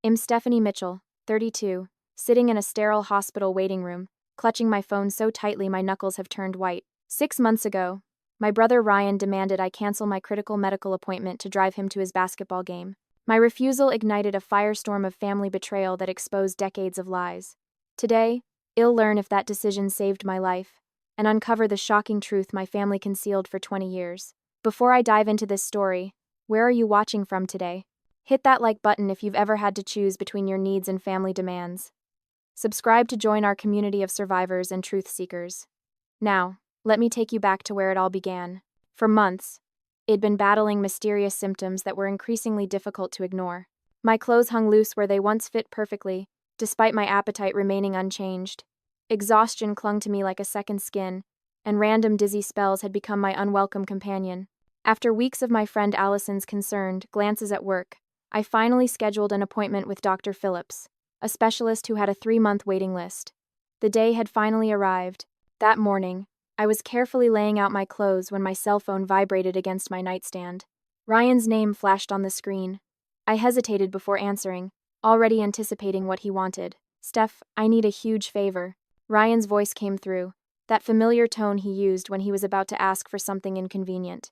I'm Stephanie Mitchell, 32, sitting in a sterile hospital waiting room, clutching my phone so tightly my knuckles have turned white. 6 months ago, my brother Ryan demanded I cancel my critical medical appointment to drive him to his basketball game. My refusal ignited a firestorm of family betrayal that exposed decades of lies. Today, I'll learn if that decision saved my life, and uncover the shocking truth my family concealed for 20 years. Before I dive into this story, where are you watching from today? Hit that like button if you've ever had to choose between your needs and family demands. Subscribe to join our community of survivors and truth seekers. Now, let me take you back to where it all began. For months, I'd been battling mysterious symptoms that were increasingly difficult to ignore. My clothes hung loose where they once fit perfectly, despite my appetite remaining unchanged. Exhaustion clung to me like a second skin, and random dizzy spells had become my unwelcome companion. After weeks of my friend Allison's concerned glances at work, I finally scheduled an appointment with Dr. Phillips, a specialist who had a 3-month waiting list. The day had finally arrived. That morning, I was carefully laying out my clothes when my cell phone vibrated against my nightstand. Ryan's name flashed on the screen. I hesitated before answering, already anticipating what he wanted. "Steph, I need a huge favor." Ryan's voice came through, that familiar tone he used when he was about to ask for something inconvenient.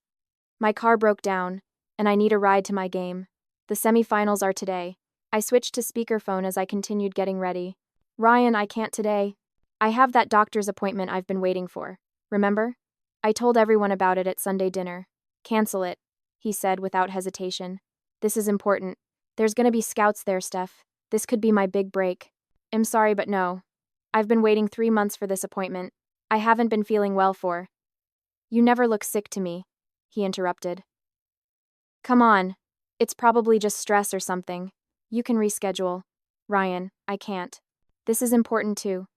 "My car broke down, and I need a ride to my game. The semifinals are today." I switched to speakerphone as I continued getting ready. "Ryan, I can't today. I have that doctor's appointment I've been waiting for. Remember? I told everyone about it at Sunday dinner." "Cancel it," he said without hesitation. "This is important. There's gonna be scouts there, Steph. This could be my big break." "I'm sorry, but no. I've been waiting 3 months for this appointment. I haven't been feeling well for." "You never look sick to me," he interrupted. "Come on. It's probably just stress or something. You can reschedule." "Ryan, I can't. This is important too.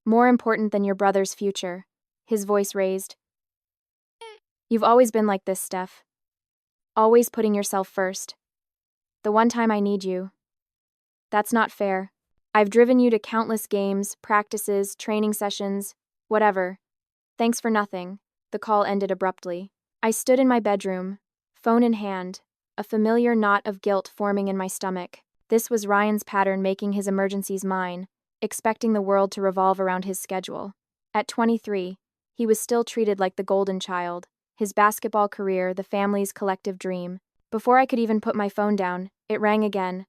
More important than your brother's future." His voice raised. "You've always been like this, Steph. Always putting yourself first. The one time I need you. That's not fair. I've driven you to countless games, practices, training sessions, whatever. Thanks for nothing." The call ended abruptly. I stood in my bedroom, phone in hand, a familiar knot of guilt forming in my stomach. This was Ryan's pattern making his emergencies mine, expecting the world to revolve around his schedule. At 23, he was still treated like the golden child, his basketball career the family's collective dream. Before I could even put my phone down, it rang again.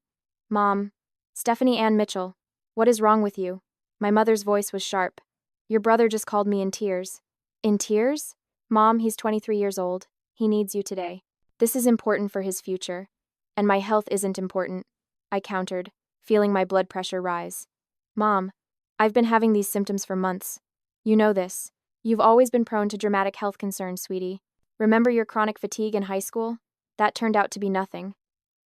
"Mom, Stephanie Ann Mitchell, what is wrong with you?" My mother's voice was sharp. "Your brother just called me in tears." "In tears?" "Mom, he's 23 years old. He needs you today. This is important for his future. And my health isn't important," I countered, feeling my blood pressure rise. "Mom, I've been having these symptoms for months. You know this. You've always been prone to dramatic health concerns, sweetie. Remember your chronic fatigue in high school? That turned out to be nothing."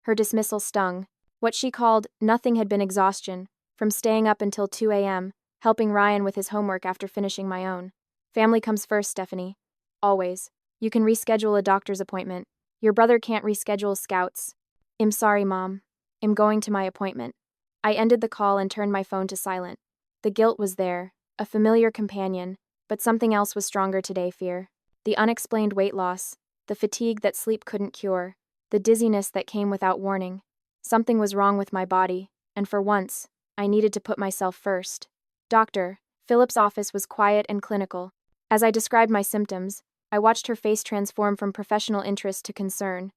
Her dismissal stung. What she called nothing had been exhaustion, from staying up until 2 a.m., helping Ryan with his homework after finishing my own. "Family comes first, Stephanie. Always. You can reschedule a doctor's appointment. Your brother can't reschedule scouts." "I'm sorry, Mom. I'm going to my appointment." I ended the call and turned my phone to silent. The guilt was there, a familiar companion, but something else was stronger today, fear. The unexplained weight loss, the fatigue that sleep couldn't cure, the dizziness that came without warning. Something was wrong with my body, and for once, I needed to put myself first. Dr. Phillips' office was quiet and clinical. As I described my symptoms, I watched her face transform from professional interest to concern.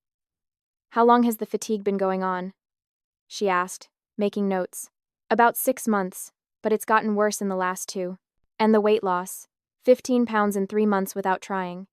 "How long has the fatigue been going on?" she asked, making notes. "About 6 months, but it's gotten worse in the last 2. "And the weight loss? 15 pounds in 3 months without trying."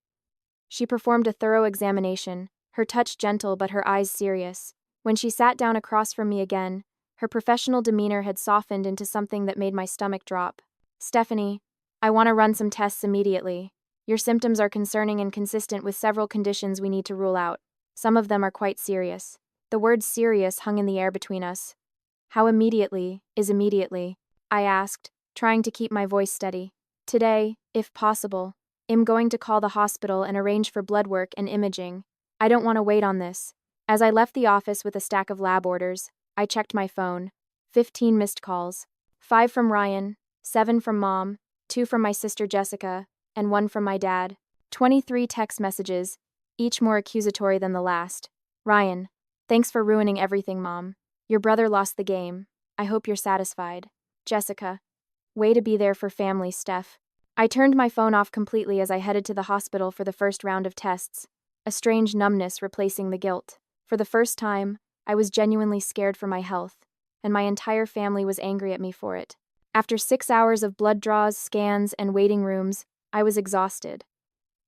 She performed a thorough examination, her touch gentle but her eyes serious. When she sat down across from me again, her professional demeanor had softened into something that made my stomach drop. "Stephanie, I want to run some tests immediately. Your symptoms are concerning and consistent with several conditions we need to rule out. Some of them are quite serious." The word serious hung in the air between us. "How immediately is immediately?" I asked, trying to keep my voice steady. "Today, if possible. I'm going to call the hospital and arrange for blood work and imaging. I don't want to wait on this." As I left the office with a stack of lab orders, I checked my phone. 15 missed calls. 5 from Ryan, 7 from Mom, 2 from my sister Jessica, and 1 from my dad. 23 text messages, each more accusatory than the last. "Ryan, thanks for ruining everything, Mom. Your brother lost the game. I hope you're satisfied. Jessica. Way to be there for family, Steph. I turned my phone off completely as I headed to the hospital for the first round of tests, a strange numbness replacing the guilt. For the first time, I was genuinely scared for my health, and my entire family was angry at me for it. After 6 hours of blood draws, scans, and waiting rooms, I was exhausted.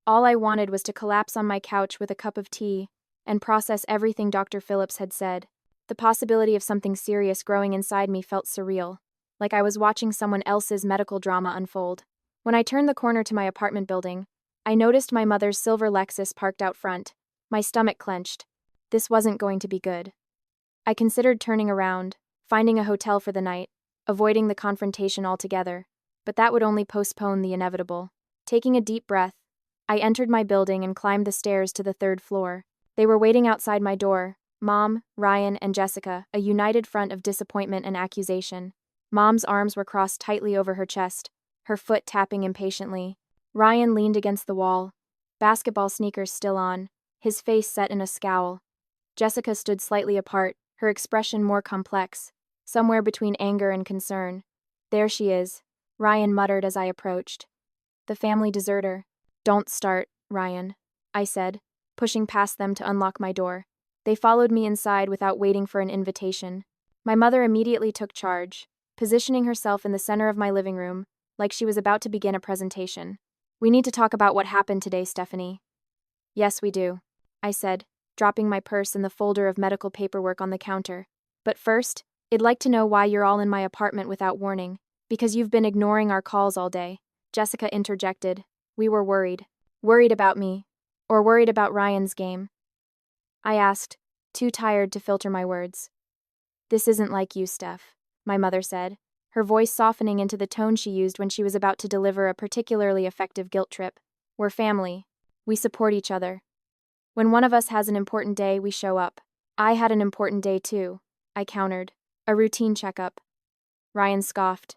All I wanted was to collapse on my couch with a cup of tea and process everything Dr. Phillips had said. The possibility of something serious growing inside me felt surreal, like I was watching someone else's medical drama unfold. When I turned the corner to my apartment building, I noticed my mother's silver Lexus parked out front. My stomach clenched. This wasn't going to be good. I considered turning around, finding a hotel for the night, avoiding the confrontation altogether, but that would only postpone the inevitable. Taking a deep breath, I entered my building and climbed the stairs to the 3rd floor. They were waiting outside my door, Mom, Ryan, and Jessica, a united front of disappointment and accusation. Mom's arms were crossed tightly over her chest, her foot tapping impatiently. Ryan leaned against the wall, basketball sneakers still on, his face set in a scowl. Jessica stood slightly apart, her expression more complex, somewhere between anger and concern. There she is, Ryan muttered as I approached. The family deserter. Don't start, Ryan, I said, pushing past them to unlock my door. They followed me inside without waiting for an invitation. My mother immediately took charge, positioning herself in the center of my living room, like she was about to begin a presentation. We need to talk about what happened today, Stephanie. Yes, we do, I said, dropping my purse in the folder of medical paperwork on the counter. But first, I'd like to know why you're all in my apartment without warning. Because you've been ignoring our calls all day, Jessica interjected. We were worried. Worried about me. Or worried about Ryan's game? I asked, too tired to filter my words. This isn't like you, Steph, my mother said, her voice softening into the tone she used when she was about to deliver a particularly effective guilt trip. We're family. We support each other. When one of us has an important day, we show up. I had an important day too, I countered. A routine checkup. Ryan scoffed.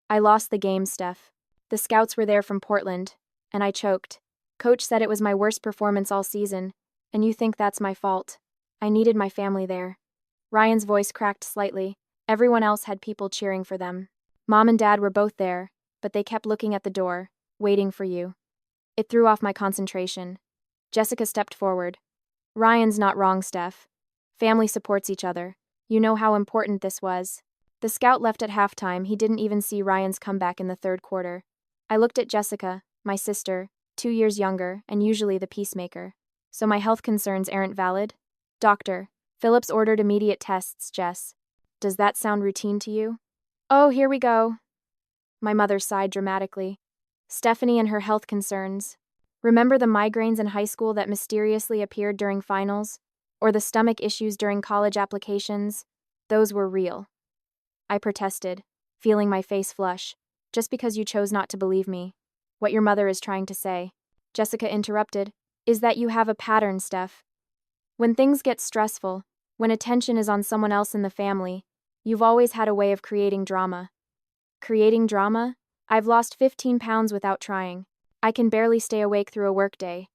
I lost the game, Steph. The scouts were there from Portland, and I choked. Coach said it was my worst performance all season, and you think that's my fault. I needed my family there. Ryan's voice cracked slightly. Everyone else had people cheering for them. Mom and Dad were both there, but they kept looking at the door, waiting for you. It threw off my concentration. Jessica stepped forward. Ryan's not wrong, Steph. Family supports each other. You know how important this was. The scout left at halftime. He didn't even see Ryan's comeback in the 3rd quarter. I looked at Jessica, my sister, 2 years younger, and usually the peacemaker. So my health concerns aren't valid? Doctor, Phillips ordered immediate tests, Jess. Does that sound routine to you? Oh, here we go. My mother sighed dramatically. Stephanie and her health concerns. Remember the migraines in high school that mysteriously appeared during finals? Or the stomach issues during college applications? Those were real. I protested, feeling my face flush. Just because you chose not to believe me. What your mother is trying to say, Jessica interrupted, is that you have a pattern, Steph. When things get stressful, when attention is on someone else in the family, you've always had a way of creating drama. Creating drama? I've lost 15 pounds without trying. I can barely stay awake through a workday.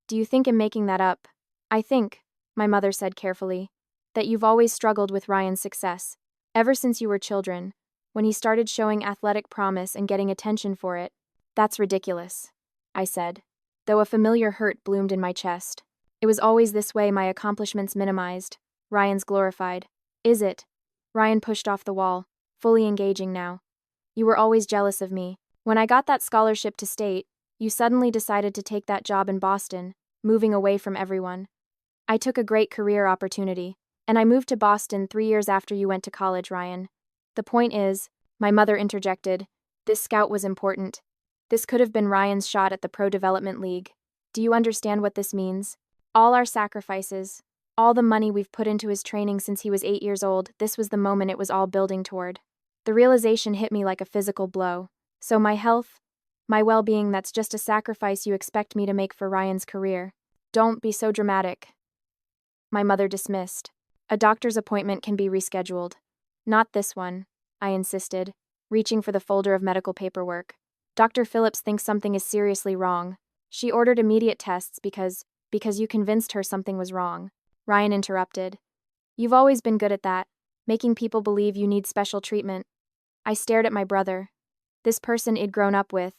Do you think I'm making that up? I think, my mother said carefully, that you've always struggled with Ryan's success. Ever since you were children, when he started showing athletic promise and getting attention for it. That's ridiculous, I said, though a familiar hurt bloomed in my chest. It was always this way, my accomplishments minimized, Ryan's glorified. Is it? Ryan pushed off the wall, fully engaging now. You were always jealous of me. When I got that scholarship to state, you suddenly decided to take that job in Boston, moving away from everyone. I took a great career opportunity, and I moved to Boston 3 years after you went to college, Ryan. The point is, my mother interjected, this scout was important. This could have been Ryan's shot at the Pro Development League. Do you understand what this means? All our sacrifices, all the money we've put into his training since he was 8 years old, this was the moment it was all building toward. The realization hit me like a physical blow. So my health, my well-being, that's just a sacrifice you expect me to make for Ryan's career. Don't be so dramatic. My mother dismissed. A doctor's appointment can be rescheduled. Not this one, I insisted, reaching for the folder of medical paperwork. Dr. Phillips thinks something is seriously wrong. She ordered immediate tests because you convinced her something was wrong. Ryan interrupted. You've always been good at that. making people believe you need special treatment. I stared at my brother. This person I'd grown up with,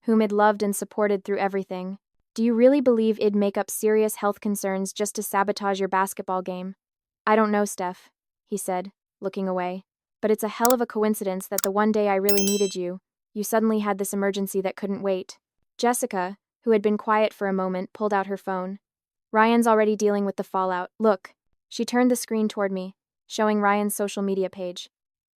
whom I'd loved and supported through everything. Do you really believe I'd make up serious health concerns just to sabotage your basketball game? I don't know, Steph, he said, looking away. But it's a hell of a coincidence that the one day I really needed you, you suddenly had this emergency that couldn't wait. Jessica, who had been quiet for a moment, pulled out her phone. Ryan's already dealing with the fallout. Look. She turned the screen toward me, showing Ryan's social media page.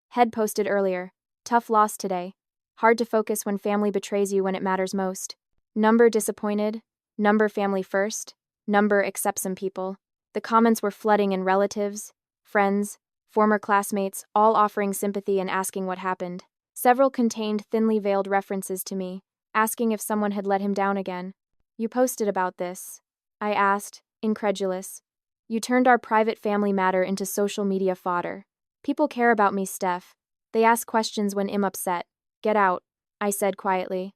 Head posted earlier. Tough loss today. Hard to focus when family betrays you when it matters most. Number disappointed. Number family first. Number except some people. The comments were flooding in relatives, friends, former classmates, all offering sympathy and asking what happened. Several contained thinly veiled references to me, asking if someone had let him down again. You posted about this, I asked, incredulous. You turned our private family matter into social media fodder. People care about me, Steph. They ask questions when I'm upset. Get out, I said quietly.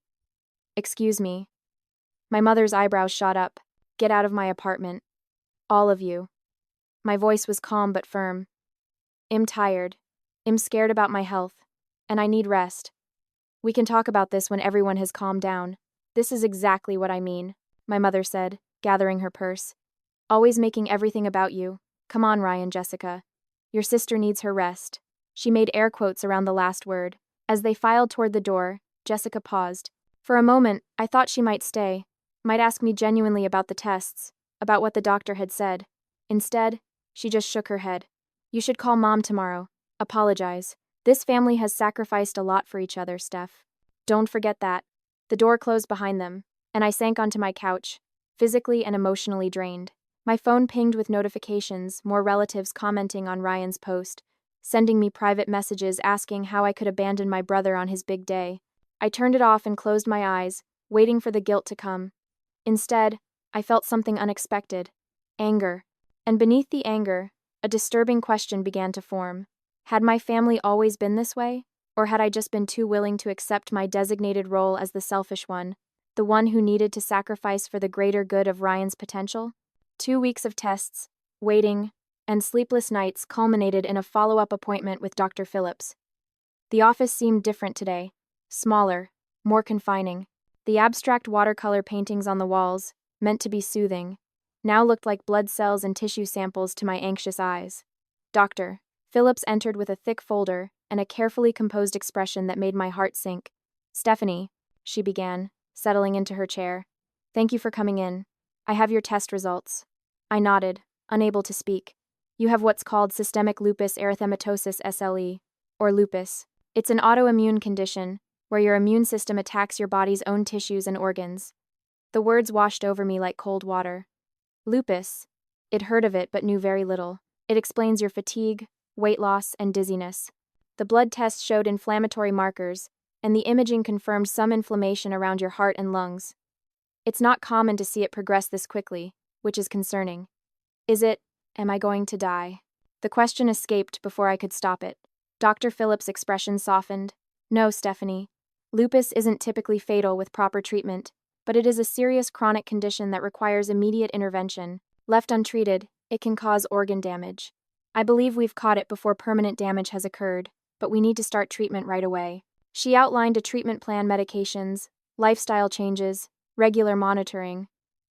Excuse me. My mother's eyebrows shot up. Get out of my apartment. All of you. My voice was calm but firm. I'm tired. I'm scared about my health. And I need rest. We can talk about this when everyone has calmed down. This is exactly what I mean, my mother said, gathering her purse. Always making everything about you. Come on, Ryan, Jessica. Your sister needs her rest. She made air quotes around the last word. As they filed toward the door, Jessica paused. For a moment, I thought she might stay, might ask me genuinely about the tests, about what the doctor had said. Instead, she just shook her head. You should call Mom tomorrow. Apologize. This family has sacrificed a lot for each other, Steph. Don't forget that. The door closed behind them, and I sank onto my couch, physically and emotionally drained. My phone pinged with notifications, more relatives commenting on Ryan's post, sending me private messages asking how I could abandon my brother on his big day. I turned it off and closed my eyes, waiting for the guilt to come. Instead, I felt something unexpected. Anger. And beneath the anger, a disturbing question began to form. Had my family always been this way? Or had I just been too willing to accept my designated role as the selfish one, the one who needed to sacrifice for the greater good of Ryan's potential? 2 weeks of tests, waiting, and sleepless nights culminated in a follow-up appointment with Dr. Phillips. The office seemed different today. Smaller, more confining. The abstract watercolor paintings on the walls, meant to be soothing, now looked like blood cells and tissue samples to my anxious eyes. Dr. Phillips entered with a thick folder and a carefully composed expression that made my heart sink. Stephanie, she began, settling into her chair. Thank you for coming in. I have your test results. I nodded, unable to speak. You have what's called systemic lupus erythematosus SLE, or lupus. It's an autoimmune condition where your immune system attacks your body's own tissues and organs. The words washed over me like cold water. Lupus. I'd heard of it but knew very little. It explains your fatigue, weight loss, and dizziness. The blood tests showed inflammatory markers, and the imaging confirmed some inflammation around your heart and lungs. It's not common to see it progress this quickly, which is concerning. Am I going to die? The question escaped before I could stop it. Dr. Phillips' expression softened. No, Stephanie. Lupus isn't typically fatal with proper treatment, but it is a serious chronic condition that requires immediate intervention. Left untreated, it can cause organ damage. I believe we've caught it before permanent damage has occurred, but we need to start treatment right away. She outlined a treatment plan: medications, lifestyle changes, regular monitoring.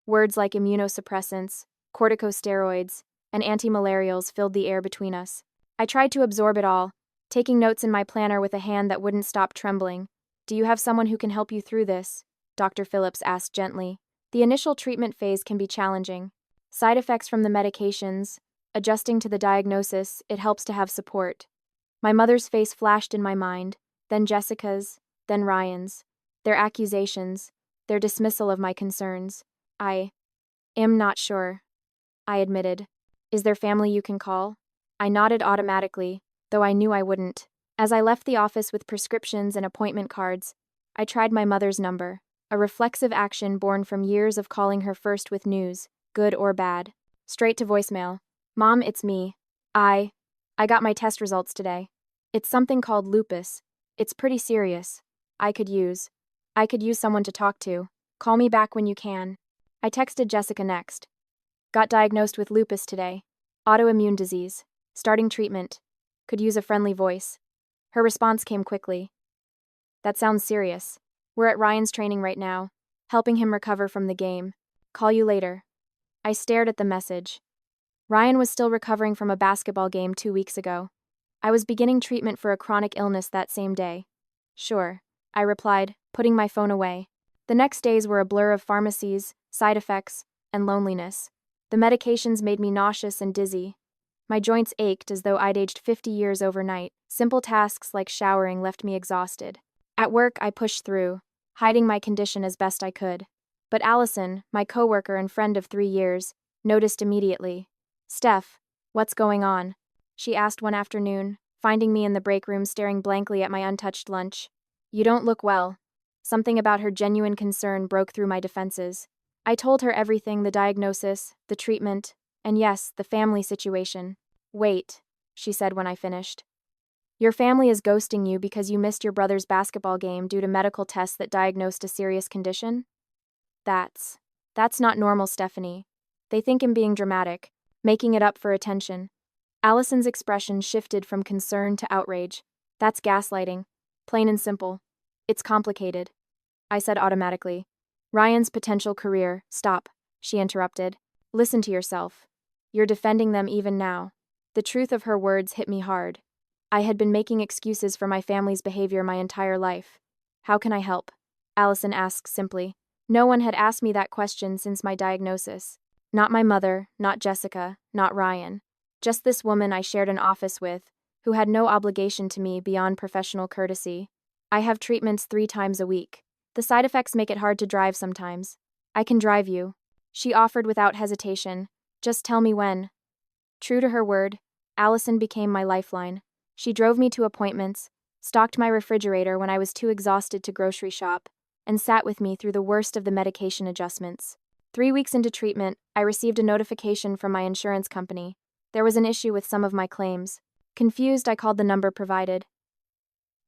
Words like immunosuppressants, corticosteroids, and antimalarials filled the air between us. I tried to absorb it all, taking notes in my planner with a hand that wouldn't stop trembling. Do you have someone who can help you through this? Dr. Phillips asked gently. The initial treatment phase can be challenging. Side effects from the medications, adjusting to the diagnosis, it helps to have support. My mother's face flashed in my mind, then Jessica's, then Ryan's. Their accusations, their dismissal of my concerns. I am not sure, I admitted. Is there family you can call? I nodded automatically, though I knew I wouldn't. As I left the office with prescriptions and appointment cards, I tried my mother's number, a reflexive action born from years of calling her first with news, good or bad. Straight to voicemail. Mom, it's me. I got my test results today. It's something called lupus. It's pretty serious. I could use someone to talk to. Call me back when you can. I texted Jessica next. Got diagnosed with lupus today. Autoimmune disease. Starting treatment. Could use a friendly voice. Her response came quickly. That sounds serious. We're at Ryan's training right now, helping him recover from the game. Call you later. I stared at the message. Ryan was still recovering from a basketball game 2 weeks ago. I was beginning treatment for a chronic illness that same day. Sure, I replied, putting my phone away. The next days were a blur of pharmacies, side effects, and loneliness. The medications made me nauseous and dizzy. My joints ached as though I'd aged 50 years overnight. Simple tasks like showering left me exhausted. At work, I pushed through, hiding my condition as best I could. But Allison, my coworker and friend of 3 years, noticed immediately. Steph, what's going on? She asked one afternoon, finding me in the break room staring blankly at my untouched lunch. You don't look well. Something about her genuine concern broke through my defenses. I told her everything, the diagnosis, the treatment, and yes, the family situation. Wait, she said when I finished. Your family is ghosting you because you missed your brother's basketball game due to medical tests that diagnosed a serious condition? That's not normal, Stephanie. They think I'm being dramatic, making it up for attention. Allison's expression shifted from concern to outrage. That's gaslighting. Plain and simple. It's complicated. I said automatically. Ryan's potential career. Stop, she interrupted. Listen to yourself. You're defending them even now. The truth of her words hit me hard. I had been making excuses for my family's behavior my entire life. How can I help? Allison asked simply. No one had asked me that question since my diagnosis. Not my mother, not Jessica, not Ryan. Just this woman I shared an office with, who had no obligation to me beyond professional courtesy. I have treatments 3 times a week. The side effects make it hard to drive sometimes. I can drive you, she offered without hesitation. Just tell me when. True to her word, Allison became my lifeline. She drove me to appointments, stocked my refrigerator when I was too exhausted to grocery shop, and sat with me through the worst of the medication adjustments. 3 weeks into treatment, I received a notification from my insurance company. There was an issue with some of my claims. Confused, I called the number provided.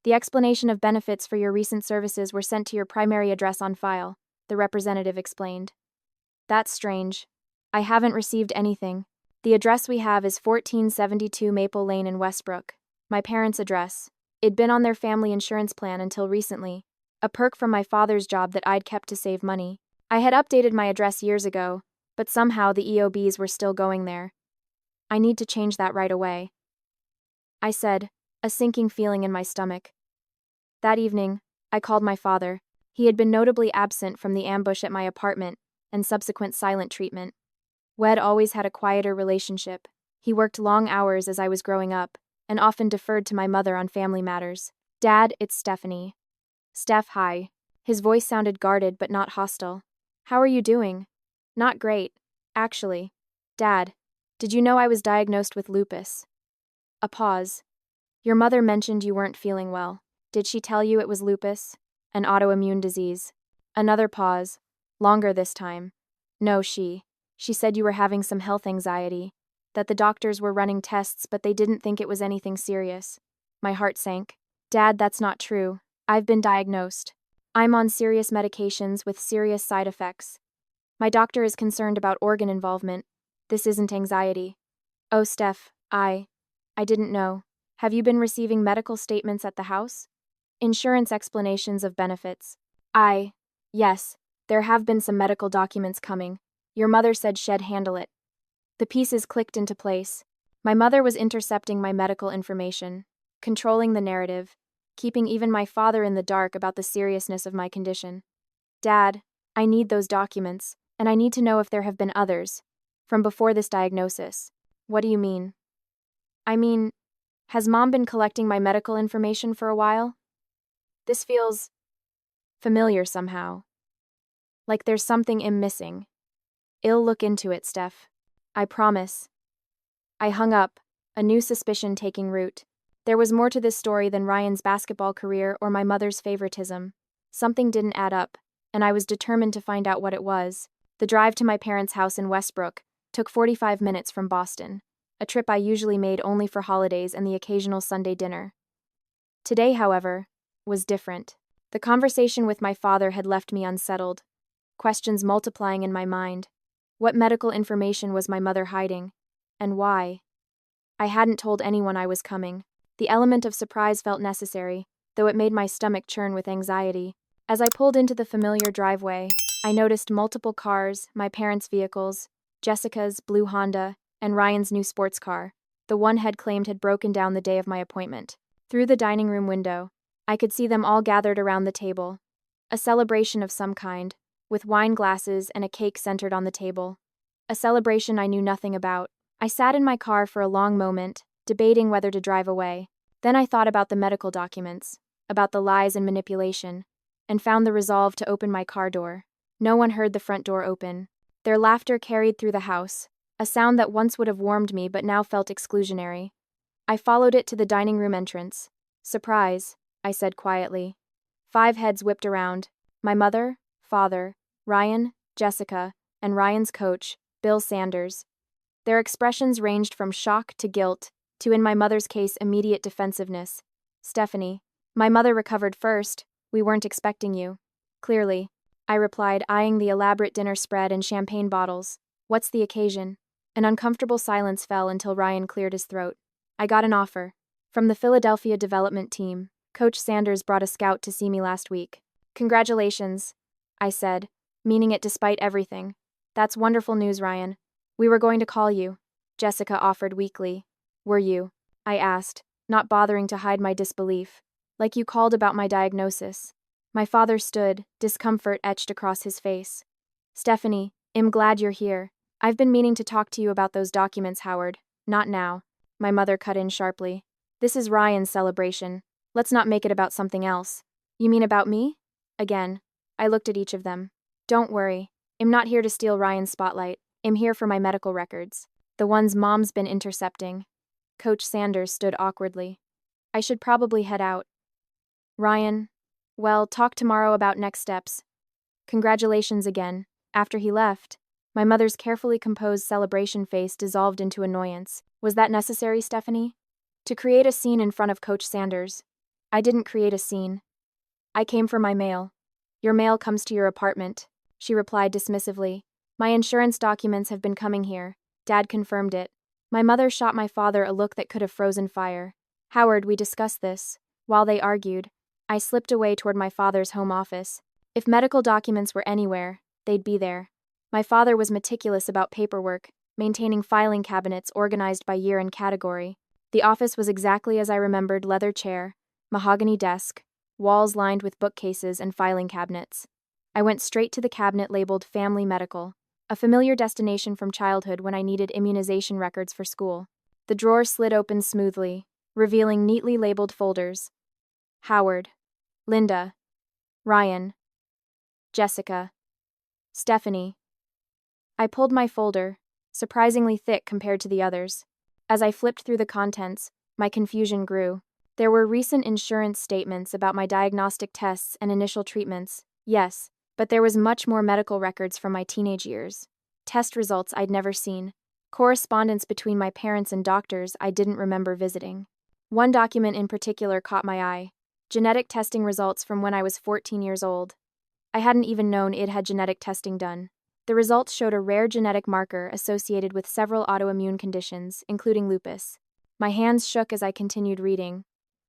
The explanation of benefits for your recent services were sent to your primary address on file, the representative explained. That's strange. I haven't received anything. The address we have is 1472 Maple Lane in Westbrook. My parents' address. It'd been on their family insurance plan until recently. A perk from my father's job that I'd kept to save money. I had updated my address years ago, but somehow the EOBs were still going there. I need to change that right away, I said, a sinking feeling in my stomach. That evening, I called my father. He had been notably absent from the ambush at my apartment and subsequent silent treatment. We'd always had a quieter relationship. He worked long hours as I was growing up, and often deferred to my mother on family matters. Dad, it's Stephanie. Steph, hi. His voice sounded guarded but not hostile. How are you doing? Not great, actually. Dad, did you know I was diagnosed with lupus? A pause. Your mother mentioned you weren't feeling well. Did she tell you it was lupus? An autoimmune disease. Another pause. Longer this time. No, she said you were having some health anxiety. That the doctors were running tests but they didn't think it was anything serious. My heart sank. Dad, that's not true. I've been diagnosed. I'm on serious medications with serious side effects. My doctor is concerned about organ involvement. This isn't anxiety. Oh, Steph, I didn't know. Have you been receiving medical statements at the house? Insurance explanations of benefits. Yes, there have been some medical documents coming. Your mother said she'd handle it. The pieces clicked into place. My mother was intercepting my medical information, controlling the narrative, keeping even my father in the dark about the seriousness of my condition. Dad, I need those documents, and I need to know if there have been others, from before this diagnosis. What do you mean? I mean, has Mom been collecting my medical information for a while? This feels familiar somehow. Like there's something I'm missing. I'll look into it, Steph. I promise. I hung up, a new suspicion taking root. There was more to this story than Ryan's basketball career or my mother's favoritism. Something didn't add up, and I was determined to find out what it was. The drive to my parents' house in Westbrook took 45 minutes from Boston, a trip I usually made only for holidays and the occasional Sunday dinner. Today, however, was different. The conversation with my father had left me unsettled, questions multiplying in my mind. What medical information was my mother hiding? And why? I hadn't told anyone I was coming. The element of surprise felt necessary, though it made my stomach churn with anxiety. As I pulled into the familiar driveway, I noticed multiple cars, my parents' vehicles, Jessica's blue Honda, and Ryan's new sports car. The one had claimed had broken down the day of my appointment. Through the dining room window, I could see them all gathered around the table. A celebration of some kind, with wine glasses and a cake centered on the table. A celebration I knew nothing about. I sat in my car for a long moment, debating whether to drive away. Then I thought about the medical documents, about the lies and manipulation, and found the resolve to open my car door. No one heard the front door open. Their laughter carried through the house, a sound that once would have warmed me but now felt exclusionary. I followed it to the dining room entrance. "Surprise," I said quietly. 5 heads whipped around. My mother, father, Ryan, Jessica, and Ryan's coach, Bill Sanders. Their expressions ranged from shock to guilt, to, in my mother's case, immediate defensiveness. "Stephanie." "My mother recovered first. We weren't expecting you." "Clearly," I replied, eyeing the elaborate dinner spread and champagne bottles. "What's the occasion?" An uncomfortable silence fell until Ryan cleared his throat. "I got an offer. From the Philadelphia development team. Coach Sanders brought a scout to see me last week." "Congratulations," I said, meaning it despite everything. "That's wonderful news, Ryan. We were going to call you," Jessica offered weakly. "Were you?" I asked, not bothering to hide my disbelief. "Like you called about my diagnosis." My father stood, discomfort etched across his face. "Stephanie, I'm glad you're here. I've been meaning to talk to you about those documents, Howard." "Not now," my mother cut in sharply. "This is Ryan's celebration. Let's not make it about something else." "You mean about me?" Again, I looked at each of them. "Don't worry. I'm not here to steal Ryan's spotlight. I'm here for my medical records. The ones Mom's been intercepting." Coach Sanders stood awkwardly. "I should probably head out." "Ryan, well, talk tomorrow about next steps." "Congratulations again." After he left, my mother's carefully composed celebration face dissolved into annoyance. "Was that necessary, Stephanie? To create a scene in front of Coach Sanders?" "I didn't create a scene. I came for my mail." "Your mail comes to your apartment," she replied dismissively. "My insurance documents have been coming here. Dad confirmed it." My mother shot my father a look that could have frozen fire. "Howard, we discussed this." While they argued, I slipped away toward my father's home office. If medical documents were anywhere, they'd be there. My father was meticulous about paperwork, maintaining filing cabinets organized by year and category. The office was exactly as I remembered: leather chair, mahogany desk, walls lined with bookcases and filing cabinets. I went straight to the cabinet labeled Family Medical, a familiar destination from childhood when I needed immunization records for school. The drawer slid open smoothly, revealing neatly labeled folders. Howard, Linda, Ryan, Jessica, Stephanie. I pulled my folder, surprisingly thick compared to the others. As I flipped through the contents, my confusion grew. There were recent insurance statements about my diagnostic tests and initial treatments, yes, but there was much more medical records from my teenage years. Test results I'd never seen. Correspondence between my parents and doctors I didn't remember visiting. One document in particular caught my eye: genetic testing results from when I was 14 years old. I hadn't even known it had genetic testing done. The results showed a rare genetic marker associated with several autoimmune conditions, including lupus. My hands shook as I continued reading.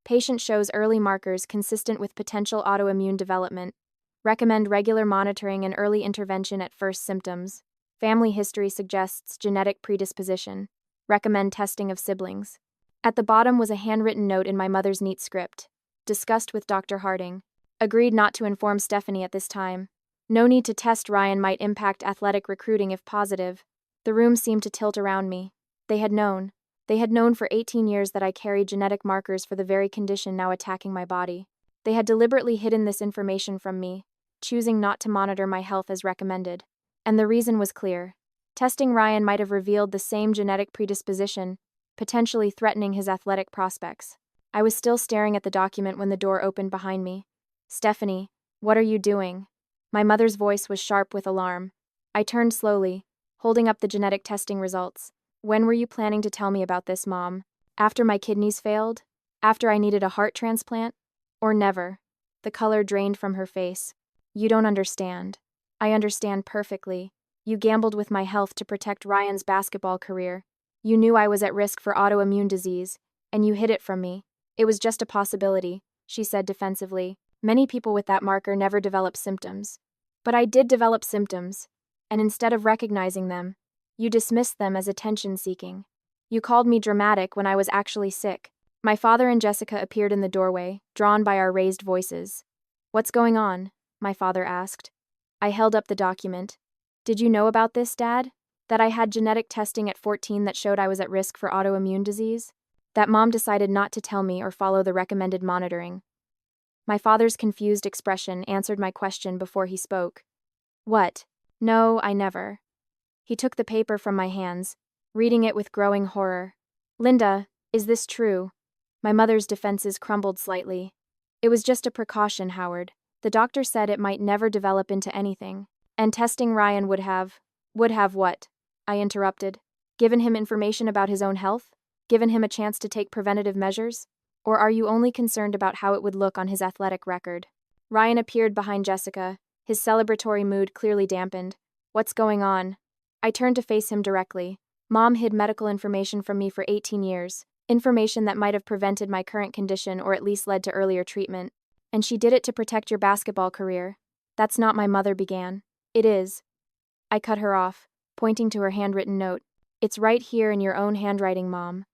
Patient shows early markers consistent with potential autoimmune development. Recommend regular monitoring and early intervention at first symptoms. Family history suggests genetic predisposition. Recommend testing of siblings. At the bottom was a handwritten note in my mother's neat script. Discussed with Dr. Harding. Agreed not to inform Stephanie at this time. No need to test Ryan might impact athletic recruiting if positive. The room seemed to tilt around me. They had known. They had known for 18 years that I carried genetic markers for the very condition now attacking my body. They had deliberately hidden this information from me, choosing not to monitor my health as recommended. And the reason was clear. Testing Ryan might have revealed the same genetic predisposition, potentially threatening his athletic prospects. I was still staring at the document when the door opened behind me. "Stephanie, what are you doing?" My mother's voice was sharp with alarm. I turned slowly, holding up the genetic testing results. "When were you planning to tell me about this, Mom? After my kidneys failed? After I needed a heart transplant? Or never?" The color drained from her face. "You don't understand." "I understand perfectly. You gambled with my health to protect Ryan's basketball career. You knew I was at risk for autoimmune disease, and you hid it from me. It was just a possibility, she said defensively. Many people with that marker never develop symptoms. But I did develop symptoms, and instead of recognizing them, you dismissed them as attention-seeking. You called me dramatic when I was actually sick. My father and Jessica appeared in the doorway, drawn by our raised voices. What's going on? My father asked. I held up the document. Did you know about this, Dad? That I had genetic testing at 14 that showed I was at risk for autoimmune disease? That Mom decided not to tell me or follow the recommended monitoring. My father's confused expression answered my question before he spoke. What? No, I never. He took the paper from my hands, reading it with growing horror. Linda, is this true? My mother's defenses crumbled slightly. It was just a precaution, Howard. The doctor said it might never develop into anything. And testing Ryan would have what? I interrupted. Given him information about his own health? Given him a chance to take preventative measures? Or are you only concerned about how it would look on his athletic record? Ryan appeared behind Jessica, his celebratory mood clearly dampened. What's going on? I turned to face him directly. Mom hid medical information from me for 18 years. Information that might have prevented my current condition or at least led to earlier treatment. And she did it to protect your basketball career. That's not my mother began. It is. I cut her off, pointing to her handwritten note. It's right here in your own handwriting, Mom.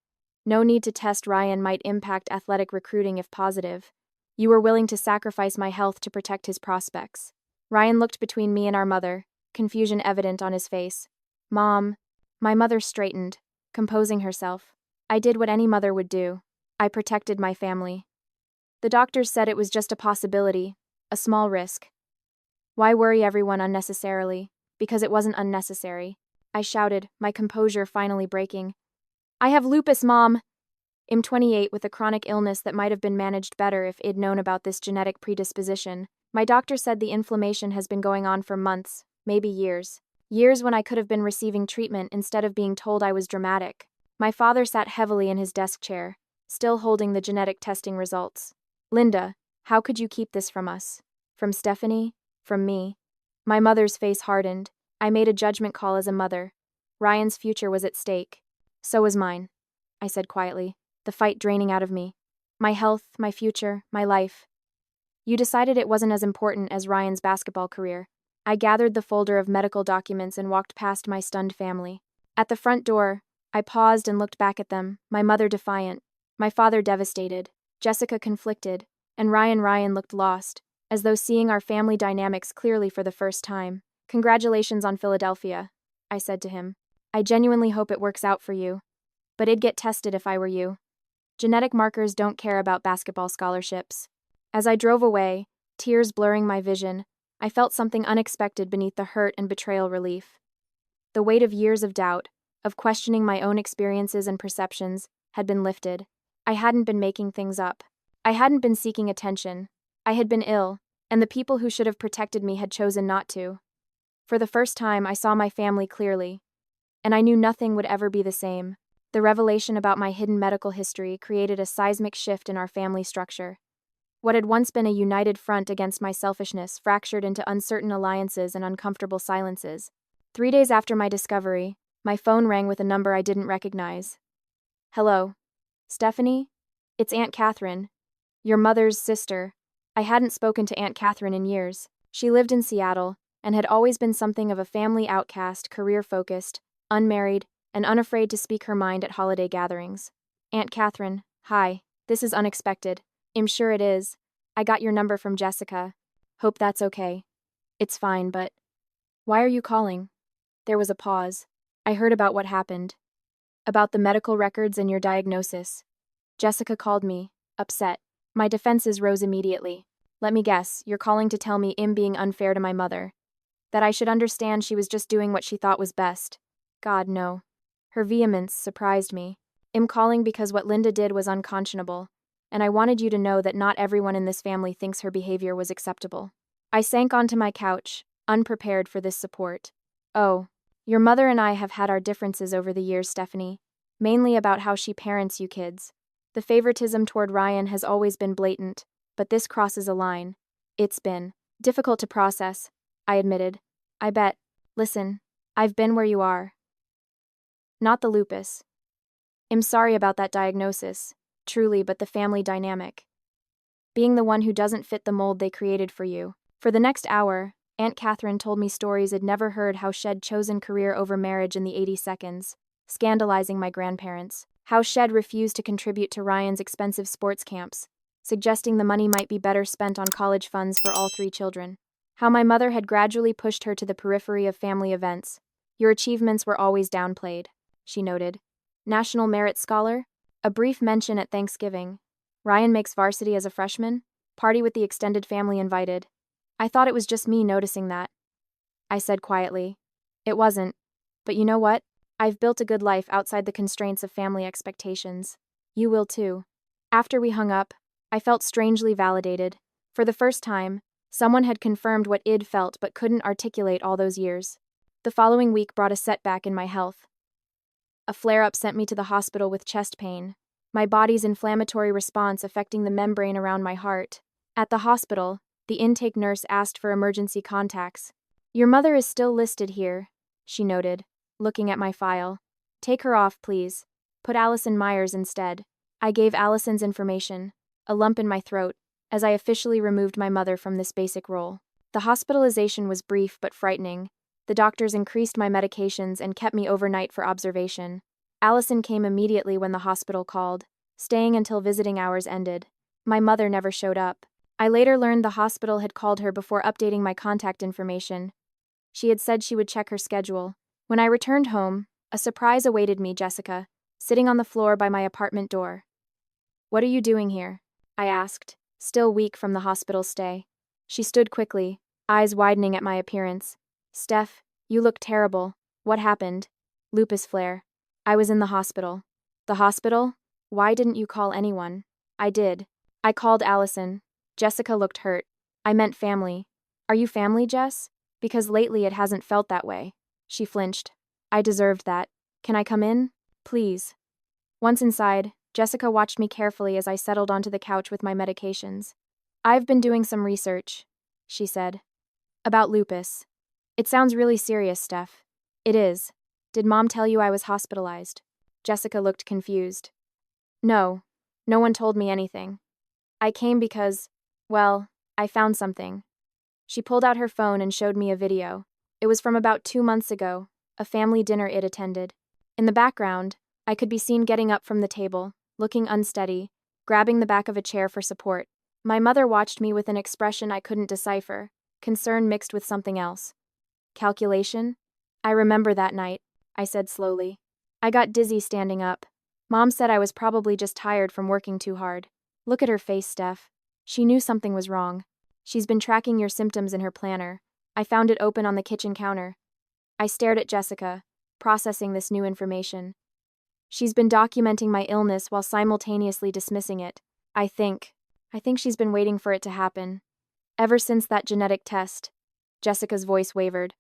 No need to test Ryan might impact athletic recruiting if positive. You were willing to sacrifice my health to protect his prospects. Ryan looked between me and our mother, confusion evident on his face. Mom. My mother straightened, composing herself. I did what any mother would do. I protected my family. The doctors said it was just a possibility, a small risk. Why worry everyone unnecessarily? Because it wasn't unnecessary. I shouted, my composure finally breaking. I have lupus, Mom. I'm 28 with a chronic illness that might have been managed better if I'd known about this genetic predisposition. My doctor said the inflammation has been going on for months, maybe years. Years when I could have been receiving treatment instead of being told I was dramatic. My father sat heavily in his desk chair, still holding the genetic testing results. Linda, how could you keep this from us? From Stephanie? From me? My mother's face hardened. I made a judgment call as a mother. Ryan's future was at stake. So was mine, I said quietly, the fight draining out of me. My health, my future, my life. You decided it wasn't as important as Ryan's basketball career. I gathered the folder of medical documents and walked past my stunned family. At the front door, I paused and looked back at them, my mother defiant, my father devastated, Jessica conflicted, and Ryan looked lost, as though seeing our family dynamics clearly for the first time. Congratulations on Philadelphia, I said to him. I genuinely hope it works out for you. But I'd get tested if I were you. Genetic markers don't care about basketball scholarships. As I drove away, tears blurring my vision, I felt something unexpected beneath the hurt and betrayal relief. The weight of years of doubt, of questioning my own experiences and perceptions, had been lifted. I hadn't been making things up. I hadn't been seeking attention. I had been ill, and the people who should have protected me had chosen not to. For the first time, I saw my family clearly, and I knew nothing would ever be the same. The revelation about my hidden medical history created a seismic shift in our family structure. What had once been a united front against my selfishness fractured into uncertain alliances and uncomfortable silences. 3 days after my discovery, my phone rang with a number I didn't recognize. Hello. Stephanie? It's Aunt Catherine. Your mother's sister. I hadn't spoken to Aunt Catherine in years. She lived in Seattle, and had always been something of a family outcast, career-focused, unmarried, and unafraid to speak her mind at holiday gatherings. Aunt Catherine, hi. This is unexpected. I'm sure it is. I got your number from Jessica. Hope that's okay. It's fine, but... Why are you calling? There was a pause. I heard about what happened. About the medical records and your diagnosis. Jessica called me, upset. My defenses rose immediately. Let me guess, you're calling to tell me I'm being unfair to my mother. That I should understand she was just doing what she thought was best. God, no. Her vehemence surprised me. I'm calling because what Linda did was unconscionable, and I wanted you to know that not everyone in this family thinks her behavior was acceptable. I sank onto my couch, unprepared for this support. Oh, your mother and I have had our differences over the years, Stephanie, mainly about how she parents you kids. The favoritism toward Ryan has always been blatant, but this crosses a line. It's been difficult to process, I admitted. I bet. Listen, I've been where you are. Not the lupus. I'm sorry about that diagnosis. Truly, but the family dynamic. Being the one who doesn't fit the mold they created for you. For the next hour, Aunt Catherine told me stories I'd never heard, how Shed chosen career over marriage in the 80 seconds, scandalizing my grandparents. How Shed refused to contribute to Ryan's expensive sports camps, suggesting the money might be better spent on college funds for all three children. How my mother had gradually pushed her to the periphery of family events. Your achievements were always downplayed, she noted. National Merit Scholar? A brief mention at Thanksgiving. Ryan makes varsity as a freshman? Party with the extended family invited. I thought it was just me noticing that. I said quietly. It wasn't. But you know what? I've built a good life outside the constraints of family expectations. You will too. After we hung up, I felt strangely validated. For the first time, someone had confirmed what I'd felt but couldn't articulate all those years. The following week brought a setback in my health. A flare-up sent me to the hospital with chest pain, my body's inflammatory response affecting the membrane around my heart. At the hospital, the intake nurse asked for emergency contacts. Your mother is still listed here, she noted, looking at my file. Take her off, please. Put Allison Myers instead. I gave Allison's information, a lump in my throat, as I officially removed my mother from this basic role. The hospitalization was brief but frightening. The doctors increased my medications and kept me overnight for observation. Allison came immediately when the hospital called, staying until visiting hours ended. My mother never showed up. I later learned the hospital had called her before updating my contact information. She had said she would check her schedule. When I returned home, a surprise awaited me, Jessica, sitting on the floor by my apartment door. What are you doing here? I asked, still weak from the hospital stay. She stood quickly, eyes widening at my appearance. Steph, you look terrible. What happened? Lupus flare. I was in the hospital. The hospital? Why didn't you call anyone? I did. I called Allison. Jessica looked hurt. I meant family. Are you family, Jess? Because lately it hasn't felt that way. She flinched. I deserved that. Can I come in? Please. Once inside, Jessica watched me carefully as I settled onto the couch with my medications. I've been doing some research, she said. About lupus. It sounds really serious, Steph. It is. Did Mom tell you I was hospitalized? Jessica looked confused. No. No one told me anything. I came because, well, I found something. She pulled out her phone and showed me a video. It was from about 2 months ago, a family dinner it attended. In the background, I could be seen getting up from the table, looking unsteady, grabbing the back of a chair for support. My mother watched me with an expression I couldn't decipher, concern mixed with something else. Calculation? I remember that night, I said slowly. I got dizzy standing up. Mom said I was probably just tired from working too hard. Look at her face, Steph. She knew something was wrong. She's been tracking your symptoms in her planner. I found it open on the kitchen counter. I stared at Jessica, processing this new information. She's been documenting my illness while simultaneously dismissing it. I think she's been waiting for it to happen. Ever since that genetic test. Jessica's voice wavered.